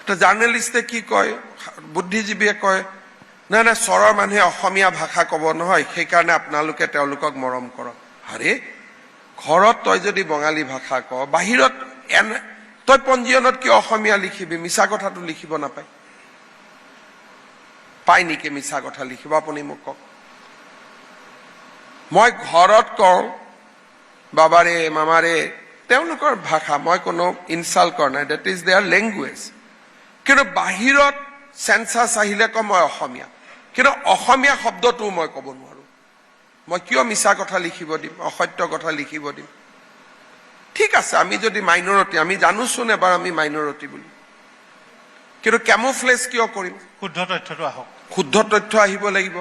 এটা জাৰ্নেলিষ্টে কি কয়, বুদ্ধিজীৱীয়ে কয়, নাই নাই চৰৰ মানুহে অসমীয়া ভাষা ক'ব নহয়, সেইকাৰণে আপোনালোকে তেওঁলোকক মৰম কৰক। আৰে ঘৰত তই যদি বঙালী ভাষা ক, বাহিৰত তই পঞ্জীয়নত কিয় অসমীয়া লিখিবি? মিছা কথাটো লিখিব নাপায়, পায় নেকি মিছা কথা লিখিব? আপুনি মোক কওক। মই ঘৰত কওঁ বাবাৰে মামাৰে, তেওঁলোকৰ ভাষা, মই কোনো ইনচাল্ট কৰা নাই, ডেট ইজ দেয়াৰ লেংগুৱেজ। কিন্তু বাহিৰত চেঞ্চাছ আহিলে কয় মই অসমীয়া, কিন্তু অসমীয়া শব্দটোও মই ক'ব নোৱাৰো। মই কিয় মিছা কথা লিখিব দিম, অসত্য কথা লিখিব দিম? ঠিক আছে, আমি যদি মাইনৰিটি, আমি জানোচোন এবাৰ আমি মাইনৰিটি বুলি, কিন্তু কেমোফ্লেজ কিয় কৰিম? শুদ্ধ তথ্যটো আহক। শুদ্ধ তথ্য আহিব লাগিব।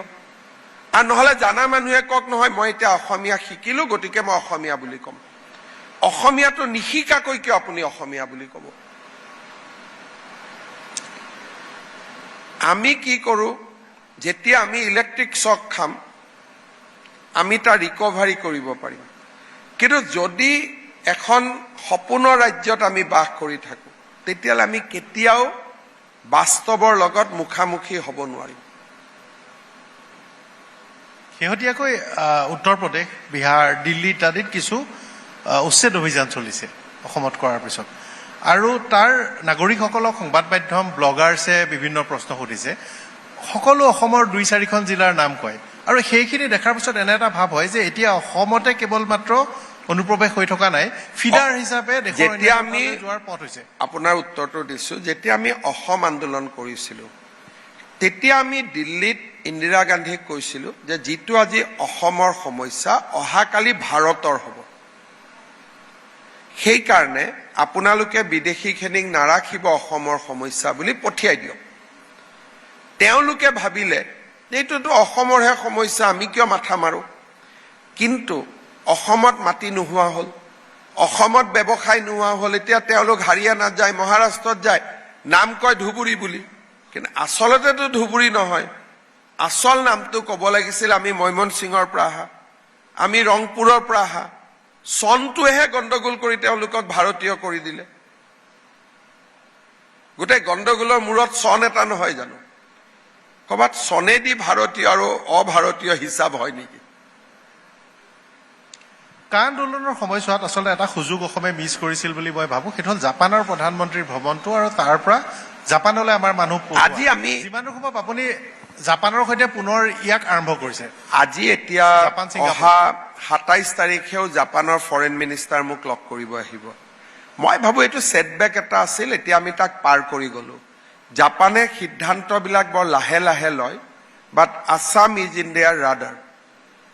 আৰু নহলে জানা মানুহে কওক নহয় মই এতিয়া অসমীয়া শিকিলো গতিকে মই অসমীয়া বুলি ক'ম। অসমীয়াটো নিশিকাকৈ কিয় আপুনি অসমীয়া বুলি ক'ব? আমি কি কৰো, যেতিয়া আমি ইলেক্ট্ৰিক শ্বক খাম আমি তাৰ ৰিকভাৰী কৰিব পাৰিম। কিন্তু যদি এখন সপোনৰ ৰাজ্যত আমি বাস কৰি থাকো তেতিয়াহ'লে আমি কেতিয়াও বাস্তৱৰ লগত মুখামুখি হ'ব নোৱাৰিম। শেহতীয়াকৈ উত্তৰ প্ৰদেশ, বিহাৰ, দিল্লী ইত্যাদিত কিছু উচ্ছেদ অভিযান চলিছে অসমত কৰাৰ পিছত, আৰু তাৰ নাগৰিকসকলক সংবাদ মাধ্যম, ব্লগাৰ্ছে বিভিন্ন প্ৰশ্ন সুধিছে। সকলো অসমৰ 2-4খন জিলাৰ নাম কয়, আৰু সেইখিনি দেখাৰ পিছত এনে এটা ভাৱ হয় যে এতিয়া অসমতে কেৱল মাত্ৰ অনুপ্ৰৱেশ হৈ থকা নাই, ফিডাৰ হিচাপে যেতিয়া আমি যোৱাৰ পথ হৈছে। আপোনাৰ উত্তৰটো দিছো, যেতিয়া আমি অসম আন্দোলন কৰিছিলো তেতিয়া আমি দিল্লীত ইন্দিৰা গান্ধীক কৈছিলো যে যিটো আজি অসমৰ সমস্যা অহাকালি ভাৰতৰ হ'ব, সেইকাৰণে আপোনালোকে বিদেশীখিনিক নাৰাখিব অসমৰ সমস্যা বুলি পঠিয়াই দিয়ক। তেওঁলোকে ভাবিলে এইটোতো অসমৰহে সমস্যা, আমি কিয় মাথা মাৰো? কিন্তু অসমত মাটি নোহোৱা হ'ল, অসমত ব্যৱসায় নোহোৱা হ'ল। এতিয়া তেওঁলোক হাৰিয়ানাত যায়, মহাৰাষ্ট্ৰত যায়, নাম কয় ধুবুৰী বুলি, কিন্তু আচলতেতো ধুবুৰী নহয়। আচল নামটো ক'ব লাগিছিল আমি ময়মনসিঙৰ পৰা আহা, আমি ৰংপুৰৰ পৰা আহা। চনটোহে গণ্ডগোল কৰি তেওঁলোকক ভাৰতীয় কৰি দিলে। গোটেই গণ্ডগোলৰ মূৰত চন এটা নহয় জানো? ক'ৰবাত চনেদি ভাৰতীয় আৰু অভাৰতীয় হিচাপ হয় নেকি? কা আন্দোলনৰ সময়ছোৱাত আচলতে এটা সুযোগ অসমে মিছ কৰিছিল বুলি মই ভাবো, সেইটো হ'ল জাপানৰ প্ৰধানমন্ত্ৰীৰ ভ্ৰমণটো, আৰু তাৰ পৰা জাপানলৈ আমাৰ মানুহ আজি আমি যিমান সম্ভৱ আপুনি জাপানৰ সৈতে পুনৰ ইয়াক আৰম্ভ কৰিছে। আজি এতিয়া জাপান, ছিংগাপুৰ। অহা 27 তাৰিখেও জাপানৰ ফৰেন মিনিষ্টাৰ মোক লগ কৰিব আহিব। মই ভাবো এইটো ছেটবেক এটা আছিল, এতিয়া আমি তাক পাৰ কৰি গলো। জাপানে সিদ্ধান্তবিলাক বৰ লাহে লাহে লয়, but Assam is in their radar.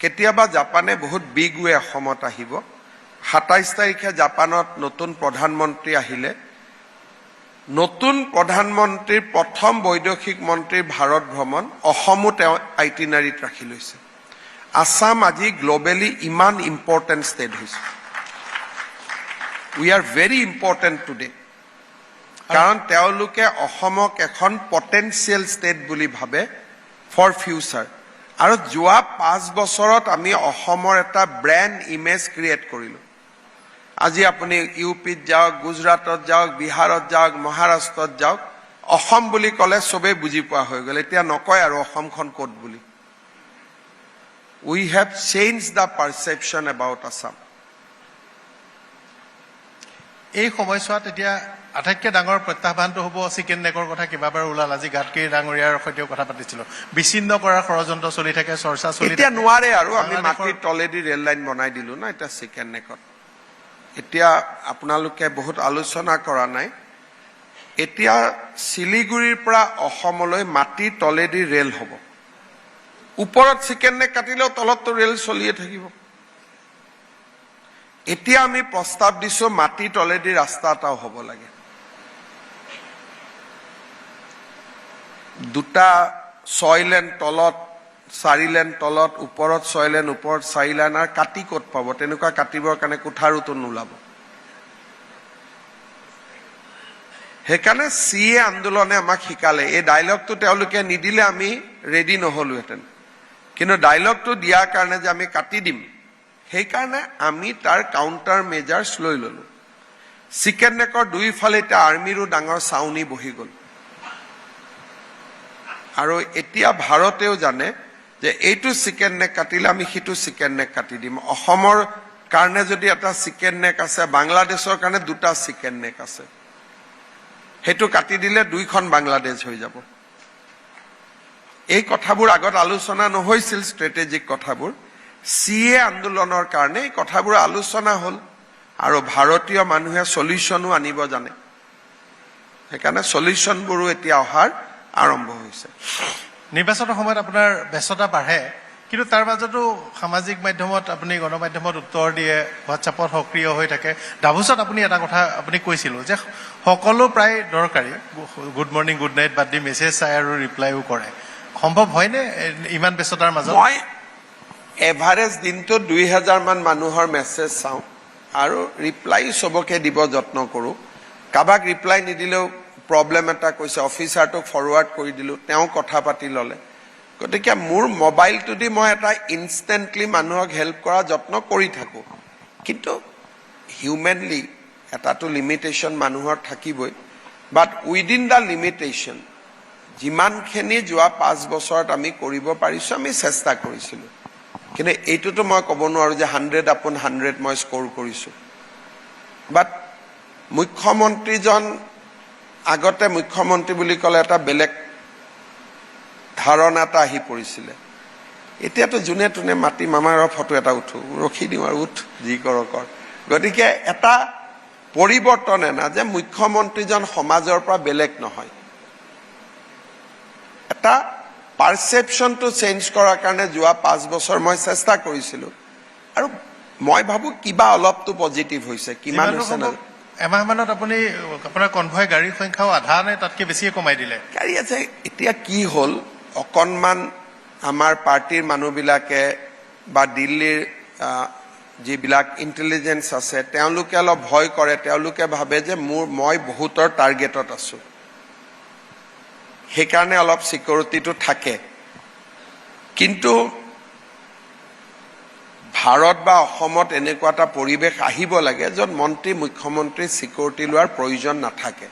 কেতিয়াবা জাপানে বহুত বিগ ৱে অসমত আহিব। 27 তাৰিখে জাপানত নতুন প্ৰধানমন্ত্ৰী আহিলে, নতুন প্ৰধানমন্ত্ৰীৰ প্ৰথম বৈদেশিক মন্ত্ৰীৰ ভাৰত ভ্ৰমণ অসমো তেওঁ আইটিনাৰীত ৰাখি লৈছে। আছাম আজি গ্ল'বেলি ইমান ইম্পৰ্টেণ্ট ষ্টেট হৈছে। We are very important today, কাৰণ তেওঁলোকে অসমক এখন পটেঞ্চিয়েল ষ্টেট বুলি ভাবে ফৰ ফিউচাৰ। আৰু যোৱা 5 বছৰত আমি অসমৰ এটা ব্ৰেণ্ড ইমেজ ক্ৰিয়েট কৰিলোঁ। আজি আপুনি ইউপিত যাওক, গুজৰাটত যাওক, বিহাৰত যাওক, মহাৰাষ্ট্ৰত যাওক, অসম বুলি ক'লে চবেই বুজি পোৱা হৈ গ'ল। এতিয়া নকয় আৰু অসমখন ক'ত বুলি। We have change the perception about Assam. এই সময়ছোৱাত এতিয়া আটাইতকৈ ডাঙৰ প্ৰত্যাহ্বানটো হ'ব চিকেন নেকৰ কথা কেইবাবাৰ ওলাল। আজি গাডকাৰী ডাঙৰীয়াৰ সৈতেও কথা পাতিছিলো, বিচ্ছিন্ন কৰাৰ ষড়যন্ত্ৰ চলি থাকে, চৰ্চা চলি থাকে। এতিয়া নোৱাৰে, আৰু আমি মাটিৰ তলেদি ৰেল লাইন বনাই দিলো না এতিয়া চিকেন নেকত। এতিয়া আপোনালোকে বহুত আলোচনা কৰা নাই, এতিয়া শিলিগুৰিৰ পৰা অসমলৈ মাটিৰ তলেদি ৰেল হ'ব। ওপৰত চিকেন নেক কাটিলেও তলততো ৰেল চলিয়ে থাকিব। এতিয়া আমি প্ৰস্তাৱ দিছো মাটিৰ তলেদি ৰাস্তা এটাও হ'ব লাগে। 2টা 6 লেন তলত, 4 লেন তলত, ওপৰত 6 লেন, ওপৰত 4 লেন, আৰু কাটি ক'ত পাব? তেনেকুৱা কাটিবৰ কাৰণে কোঠাৰোতো নোলাব। সেইকাৰণে CA আন্দোলনে আমাক শিকালে। এই ডাইলগটো তেওঁলোকে নিদিলে আমি ৰেডি নহলোহেঁতেন, কিন্তু ডাইলগটো দিয়াৰ কাৰণে যে আমি কাটি দিম, সেইকাৰণে আমি তাৰ কাউণ্টাৰ মেজাৰ্ছ লৈ ললো। চিকেন নেকৰ দুইফালে এতিয়া আৰ্মিৰো ডাঙৰ চাউনি বহি গ'ল। আৰু এতিয়া ভাৰতেও জানে যে এইটো চিকেন নেক কাটিলে আমি সিটো চিকেন নেক কাটি দিম। অসমৰ কাৰণে যদি এটা চিকেন নেক আছে, বাংলাদেশৰ কাৰণে 2টা চিকেন নেক আছে, সেইটো কাটি দিলে 2খন বাংলাদেশ হৈ যাব। এই কথাবোৰ আগত আলোচনা নহৈছিল, ষ্ট্ৰেটেজিক কথাবোৰ। CA আন্দোলনৰ কাৰণে এই কথাবোৰ আলোচনা হ'ল, আৰু ভাৰতীয় মানুহে সলিউশনো আনিব জানে সেইকাৰণে সলিউশনবোৰো এতিয়া অহাৰ আৰম্ভ হৈছে নিৰ্বাচনৰ সময়ত আপোনাৰ ব্যস্ততা বাঢ়ে কিন্তু তাৰ মাজতো সামাজিক মাধ্যমত আপুনি গণমাধ্যমত উত্তৰ দিয়ে হোৱাটছআপত সক্ৰিয় হৈ থাকে ডাভোছত আপুনি এটা কথা আপুনি কৈছিল যে সকলো প্ৰায় দৰকাৰী গুড মৰ্ণিং গুড নাইট বাদ দি মেছেজ চাই আৰু ৰিপ্লাইও কৰে সম্ভৱ হয়নে ইমান ব্যস্ততাৰ মাজত মই এভাৰেজ দিনটোত 2000 মান মানুহৰ মেছেজ চাওঁ আৰু ৰিপ্লাই সবকে দিব যত্ন কৰোঁ কাবাক ৰিপ্লাই নিদিলেও প্ৰব্লেম এটা কৈছে অফিচাৰটোক ফৰৱাৰ্ড কৰি দিলোঁ তেওঁ কথা পাতি ল'লে গতিকে মোৰ মোবাইলটো দি মই এটা ইনষ্টেণ্টলি মানুহক হেল্প কৰা যত্ন কৰি থাকোঁ কিন্তু হিউমেনলি এটাতো লিমিটেশ্যন মানুহৰ থাকিবই বাট উইদিন দ্য লিমিটেশ্যন যিমানখিনি যোৱা 5 বছৰত আমি কৰিব পাৰিছোঁ আমি চেষ্টা কৰিছিলোঁ কিন্তু এইটোতো মই ক'ব নোৱাৰোঁ যে 100 upon 100 মই স্ক'ৰ কৰিছোঁ বাট মুখ্যমন্ত্ৰীজন আগতে মুখ্যমন্ত্ৰী বুলি ক'লে এটা বেলেগ ধাৰণা এটা আহি পৰিছিলে এতিয়াতো যোনে তোনে মাতি মামাৰ ফটো এটা উঠো ৰখি দিওঁ আৰু উঠ যি কৰ গতিকে এটা পৰিৱৰ্তন এনা যে মুখ্যমন্ত্ৰীজন সমাজৰ পৰা বেলেগ নহয় এটা পাৰসেপশ্যনটো চেঞ্জ কৰাৰ কাৰণে যোৱা 5 বছৰ মই চেষ্টা কৰিছিলোঁ আৰু মই ভাবোঁ কিবা অলপতো পজিটিভ হৈছে কিমান হৈছে না এমাহমানত আপুনি আপোনাৰ কনভয় গাড়ীৰ সংখ্যাও আধা নে তাতকৈ বেছিয়ে কমাই দিলে গাড়ী আছে এতিয়া কি হ'ল অকণমান আমাৰ পাৰ্টিৰ মানুহবিলাকে বা দিল্লীৰ যিবিলাক ইণ্টেলিজেঞ্চ আছে তেওঁলোকে অলপ ভয় কৰে তেওঁলোকে ভাবে যে মই বহুতৰ টাৰ্গেটত আছোঁ সেইকাৰণে অলপ সিকিউৰিটিটো থাকে কিন্তু ভাৰত বা অসমত এনেকুৱা এটা পৰিৱেশ আহিব লাগে য'ত মন্ত্ৰী মুখ্যমন্ত্ৰীৰ সিকিউৰিটি লোৱাৰ প্ৰয়োজন নাথাকে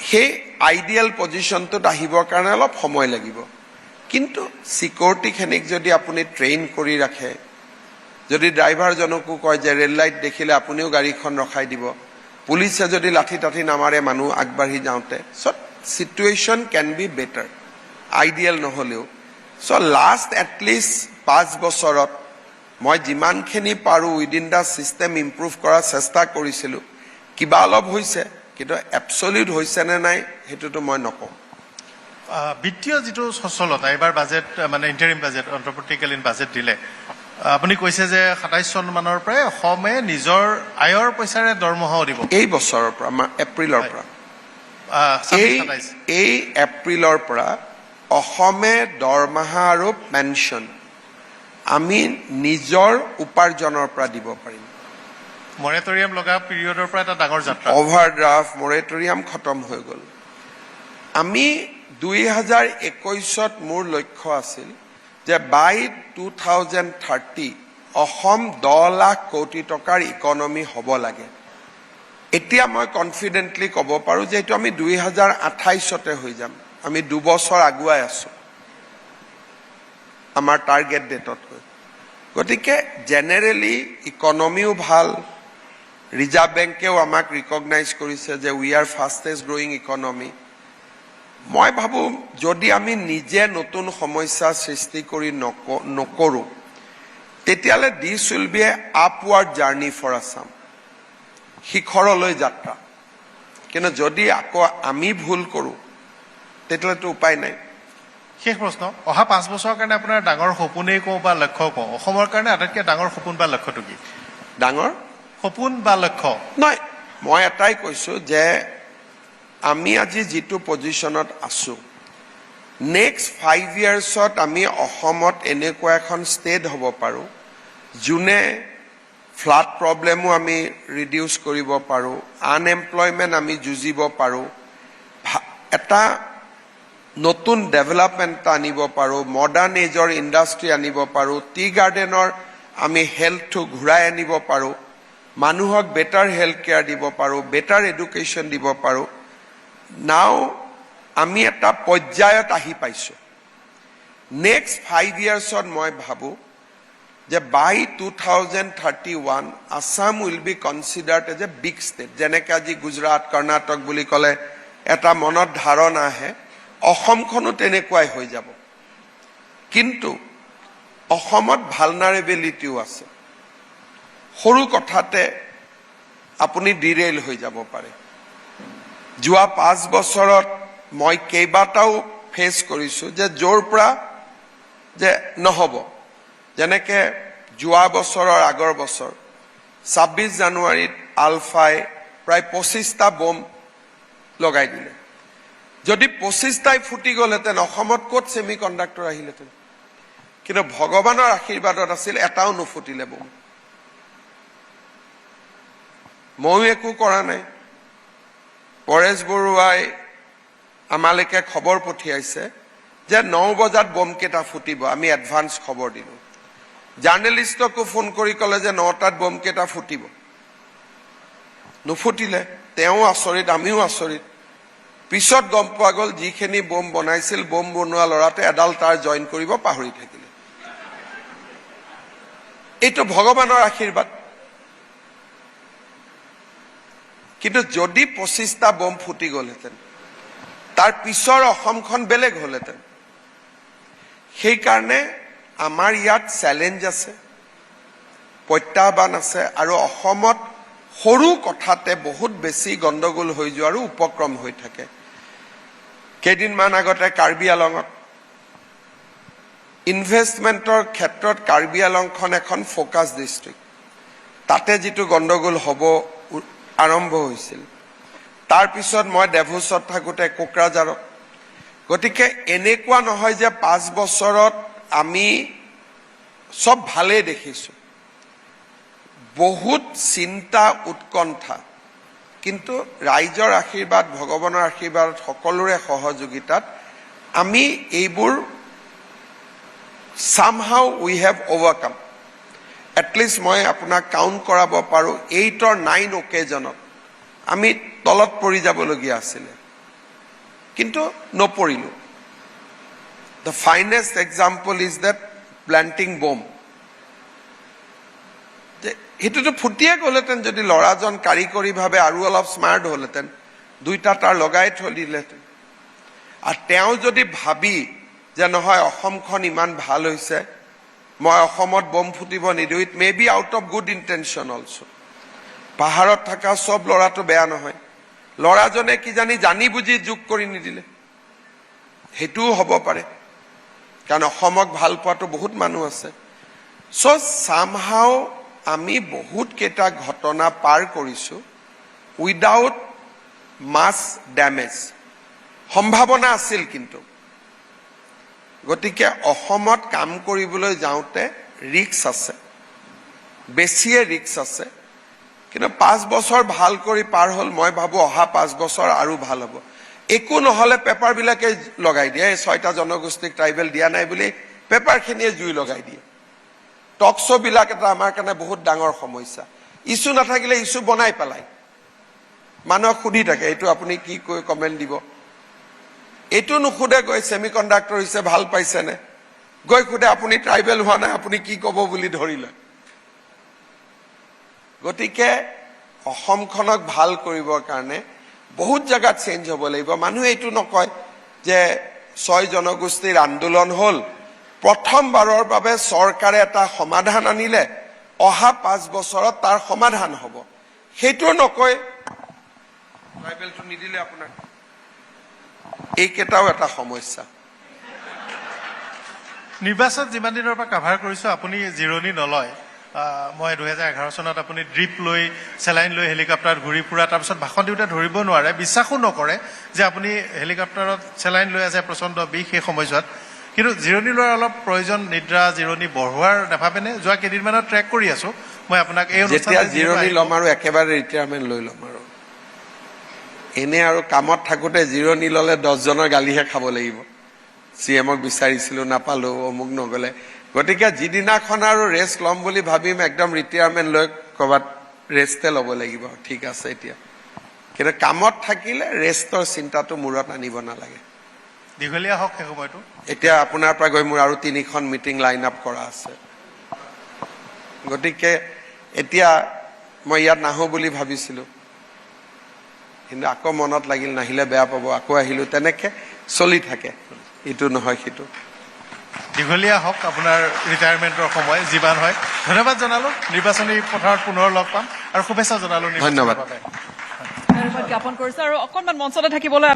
সেই আইডিয়েল পজিশ্যনটোত আহিবৰ কাৰণে অলপ সময় লাগিব কিন্তু সিকিউৰিটিখিনিক যদি আপুনি ট্ৰেইন কৰি ৰাখে যদি ড্ৰাইভাৰজনকো কয় যে ৰেল লাইট দেখিলে আপুনিও গাড়ীখন ৰখাই দিব পুলিচে যদি লাঠি তাঠি নামাৰে মানুহ আগবাঢ়ি যাওঁতে চ' situation can be better ideal নহলেও so last at least 5 বছৰত মই যিমানখিনি পাৰোঁ উইদিন দা সিস্টেম ইম্প্ৰুভ কৰাৰ চেষ্টা কৰিছিলোঁ কিবা অলপ হৈছে কিন্তু এবছলিউট হৈছে নে নাই সেইটোতো মই নকওঁ বিত্তীয় যিটো সচলতা এইবাৰ বাজেট মানে ইণ্টাৰিম বাজেট অন্তৰ্বৰ্তীকালীন বাজেট দিলে আপুনি কৈছে যে 27 চন মানৰ পৰাই অসমে নিজৰ আয়ৰ পইচাৰে দৰমহাও দিব এই বছৰৰ পৰা এপ্ৰিলৰ পৰা এই এপ্ৰিলৰ পৰা অসমে দৰমহা আৰু পেঞ্চন আমি নিজৰ উপাৰ্জনৰ পৰা দিব পাৰিম মৰেটৰিয়াম লগা পিৰিয়ডৰ পৰা এটা ডাঙৰ যাত্ৰা অভাৰড্ৰাফ্ট মৰেটৰিয়াম খতম হৈ গ'ল আমি 2021ত মোৰ লক্ষ্য আছিল যে বাই 2030 অসম 10 লাখ কোটি টকাৰ ইকনমি হ'ব লাগে এতিয়া মই কনফিডেন্টলি ক'ব পাৰোঁ যে এইটো আমি 2028তে হৈ যাম আমি 2 বছৰ আগুৱাই আছোঁ আমাৰ টাৰ্গেট ডেটতকৈ গতিকে জেনেৰেলি ইকনমিও ভাল ৰিজাৰ্ভ বেংকেও আমাক ৰিকগনাইজ কৰিছে যে we are fastest growing economy মই ভাবোঁ যদি আমি নিজে নতুন সমস্যা সৃষ্টি কৰি নকৰোঁ তেতিয়াহ'লে this will be a upward journey for Assam শিখৰলৈ যাত্ৰা কিন্তু যদি আকৌ আমি ভুল কৰোঁ তেতিয়াহ'লেতো উপায় নাই শেষ প্ৰশ্ন অহা 5 বছৰৰ কাৰণে আপোনাৰ ডাঙৰ সপোনেই কওঁ বা লক্ষ্য কওঁ অসমৰ কাৰণে আটাইতকৈ ডাঙৰ সপোন বা লক্ষ্যটো কি ডাঙৰ সপোন বা লক্ষ্য নহয় মই এটাই কৈছোঁ যে আমি আজি যিটো পজিশ্যনত আছোঁ নেক্সট 5 ইয়াৰ্ছত আমি অসমত এনেকুৱা এখন ষ্টেট হ'ব পাৰোঁ যোনে ফ্লাড প্ৰব্লেমো আমি ৰিডিউচ কৰিব পাৰোঁ আনএমপ্লয়মেণ্ট আমি যুঁজিব পাৰোঁ এটা নতুন ডেভেলপমেণ্ট আনিব পাৰোঁ মডাৰ্ণ এজৰ ইণ্ডাষ্ট্ৰী আনিব পাৰোঁ টি গাৰ্ডেনৰ আমি হেল্থটো ঘূৰাই আনিব পাৰোঁ মানুহক বেটাৰ হেল্থ কেয়াৰ দিব পাৰোঁ বেটাৰ এডুকেশ্যন দিব পাৰোঁ নাও আমি এটা পৰ্যায়ত আহি পাইছোঁ নেক্সট 5 ইয়াৰ্ছত মই ভাবোঁ যে by 2031 Assam will be considered as a big state যেনেকৈ আজি গুজৰাট কৰ্ণাটক বুলি ক'লে এটা মনত ধাৰণা আহে অসমখনো তেনেকুৱাই হৈ যাব কিন্তু অসমত ভালনাৰেবিলিটিও আছে সৰু কথাতে আপুনি ডিৰেইল হৈ যাব পাৰে। যোৱা 5 বছৰত মই কেইবাটাও ফেচ কৰিছো যে য'ৰ পৰা যে নহ'ব, যেনেকে যোৱা বছৰৰ আগৰ বছৰ 26 জানুৱাৰীত আলফাই প্ৰায় 25টা বম লগাই দিলে। যদি 25টাই ফুটি গ'লহেঁতেন অসমত ক'ত ছেমি কণ্ডাক্টৰ আহিলহেঁতেন? কিন্তু ভগৱানৰ আশীৰ্বাদত আছিল, এটাও নুফুটিলে বম। ময়ো একো কৰা নাই। পৰেশ বৰুৱাই আমালৈকে খবৰ পঠিয়াইছে যে 9 বজাত বম কেইটা ফুটিব, আমি এডভান্স খবৰ দিলোঁ। জাৰ্নেলিষ্টকো ফোন কৰি ক'লে যে 9টাত বম কেইটা ফুটিব, নুফুটিলে। তেওঁ আচৰিত, আমিও আচৰিত। পিছত গম পোৱা গ'ল যিখিনি বম বনাইছিল, বম বনোৱা ল'ৰাটোৱে এডাল তাঁৰ জইন কৰিব পাহৰি থাকিলে। এইটো ভগৱানৰ আশীৰ্বাদ। কিন্তু যদি 25টা বম ফুটি গ'লহেঁতেন, তাৰ পিছৰ অসমখন বেলেগ হ'লহেঁতেন। সেইকাৰণে আমাৰ ইয়াত চেলেঞ্জ আছে, প্ৰত্যাহ্বান আছে, আৰু অসমত সৰু কথাতে বহুত বেছি গণ্ডগোল হৈ যোৱাৰো উপক্ৰম হৈ থাকে। কেইদিনমান আগতে কাৰ্বি আলঙত ইনভেষ্টমেণ্টৰ ক্ষেত্ৰত কাৰ্বি আলংখন এখন ফ'কাছ ডিষ্ট্ৰিক্ট। তাতে যিটো গণ্ডগোল হ'ব আৰম্ভ হৈছিল, তাৰপিছত মই ডেভোছত থাকোঁতে কোকৰাঝাৰত। গতিকে এনেকুৱা নহয় যে 5 বছৰত আমি চব ভালেই দেখিছোঁ। বহুত চিন্তা উৎকণ্ঠা, কিন্তু ৰাইজৰ আশীৰ্বাদ, ভগৱানৰ আশীৰ্বাদ, সকলোৰে সহযোগিতাত আমি এইবোৰ somehow we have overcome. At least মই আপোনাক কাউণ্ট কৰাব পাৰোঁ 8 or 9 অকেজনত আমি তলত পৰি যাবলগীয়া আছিলে, কিন্তু নপৰিলোঁ। The finest example is that planting bomb. সেইটোতো ফুটিয়ে গ'লহেঁতেন যদি ল'ৰাজন কাৰিকৰীভাৱে আৰু অলপ স্মাৰ্ট হ'লহেঁতেন, 2টা তাঁৰ লগাই থৈ দিলেহেঁতেন। আৰু তেওঁ যদি ভাবি যে নহয় অসমখন ইমান ভাল হৈছে, মই অসমত বম ফুটিব নিদিওঁ, it may be out of good intention also. পাহাৰত থকা চব ল'ৰাটো বেয়া নহয়, ল'ৰাজনে কিজানি জানি বুজি যোগ কৰি নিদিলে, সেইটোও হ'ব পাৰে, কাৰণ অসমক ভাল পোৱাটো বহুত মানুহ আছে। চ' চামহাও আমি বহুত কেইটা ঘটনা পাৰ কৰিছোঁ উইদাউট মাছ ডেমেজ। সম্ভাৱনা আছিল কিন্তু। গতিকে অসমত কাম কৰিবলৈ যাওঁতে ৰিস্ক আছে, বেছিয়ে ৰিস্ক আছে, কিন্তু 5 বছৰ ভাল কৰি পাৰ হ'ল। মই ভাবোঁ অহা 5 বছৰ আৰু ভাল হ'ব। একো নহ'লে পেপাৰবিলাকে লগাই দিয়ে, 6টা জনগোষ্ঠীক ট্ৰাইবেল দিয়া নাই বুলি পেপাৰখিনিয়ে জুই লগাই দিয়ে। টক শ্ব'বিলাক এটা আমাৰ কাৰণে বহুত ডাঙৰ সমস্যা। ইছ্যু নাথাকিলে ইছ্যু বনাই পেলায়, মানুহক সুধি থাকে এইটো আপুনি কি কৈ কমেণ্ট দিব। এইটো নুসুধে গৈ ছেমি কণ্ডাক্টৰ হৈছে ভাল পাইছেনে, গৈ সোধে আপুনি ট্ৰাইবেল হোৱা নাই, আপুনি কি ক'ব বুলি ধৰি লয়। গতিকে অসমখনক ভাল কৰিবৰ কাৰণে বহুত জেগাত চেঞ্জ হ'ব লাগিব। মানুহে এইটো নকয় যে 6 জনগোষ্ঠীৰ আন্দোলন হ'ল, প্ৰথমবাৰৰ বাবে চৰকাৰে এটা সমাধান আনিলে, অহা 5 বছৰত তাৰ সমাধান হ'ব, সেইটো নকয়। ট্ৰাইবেলটো নিদিলে আপোনাক, এইকেইটাও এটা সমস্যা। নিৰ্বাচন যিমান দিনৰ পৰা কাভাৰ কৰিছোঁ, আপুনি জিৰণি নলয়। মই 2011 চনত আপুনি ড্ৰিপ লৈ, চেলাইন লৈ হেলিকপ্টাৰত ঘূৰি ফুৰা, তাৰপিছত ভাষণ দিওঁতে ধৰিব নোৱাৰে, বিশ্বাসো নকৰে যে আপুনি হেলিকপ্টাৰত চেলাইন লৈ আছে, প্ৰচণ্ড বিষ সেই সময়ছোৱাত। কিন্তু জিৰণি লোৱাৰ অলপ প্ৰয়োজন, নিদ্ৰা জিৰণি বঢ়োৱাৰ নাভাবেনে? যোৱা কেইদিনমানত ট্ৰেক কৰি আছোঁ মই আপোনাক। এই যেতিয়া জিৰণি ল'ম আৰু একেবাৰে ৰিটায়াৰমেণ্ট লৈ ল'ম আৰু এনে আৰু কামত থাকোঁতে জিৰণি ল'লে 10 জনৰ গালিহে খাব লাগিব। CMক বিচাৰিছিলোঁ, নাপালোঁ, অমুক নগ'লে। গতিকে যিদিনাখন আৰু ৰেষ্ট ল'ম বুলি ভাবিম, একদম ৰিটায়াৰমেণ্ট লৈ ক'ৰবাত ৰেষ্টে ল'ব লাগিব। ঠিক আছে এতিয়া, কিন্তু কামত থাকিলে ৰেষ্টৰ চিন্তাটো মূৰত আনিব নালাগে। দীঘলীয়া হওক সেই সময়টো। এতিয়া আপোনাৰ পৰা গৈ মোৰ আৰু 3খন মিটিং লাইন আপ কৰা আছে। গতিকে এতিয়া মই ইয়াত নাহোঁ বুলি ভাবিছিলোঁ, কিন্তু আকৌ মনত লাগিল নাহিলে বেয়া পাব, আকৌ আহিলোঁ, তেনেকৈ চলি থাকে, ইটো নহয় সিটো। দীঘলীয়া হওক আপোনাৰ ৰিটায়াৰমেণ্টৰ সময় যিমান হয় ধন্যবাদ জনালোঁ নিৰ্বাচনী পথাৰত পুনৰ লগ পাম আৰু শুভেচ্ছা জনালোঁ নিৰ্বাচনৰ ধন্যবাদ। বাবে। ধন্যবাদ জ্ঞাপন কৰিছে আৰু অকণমান মঞ্চতে থাকিবলৈ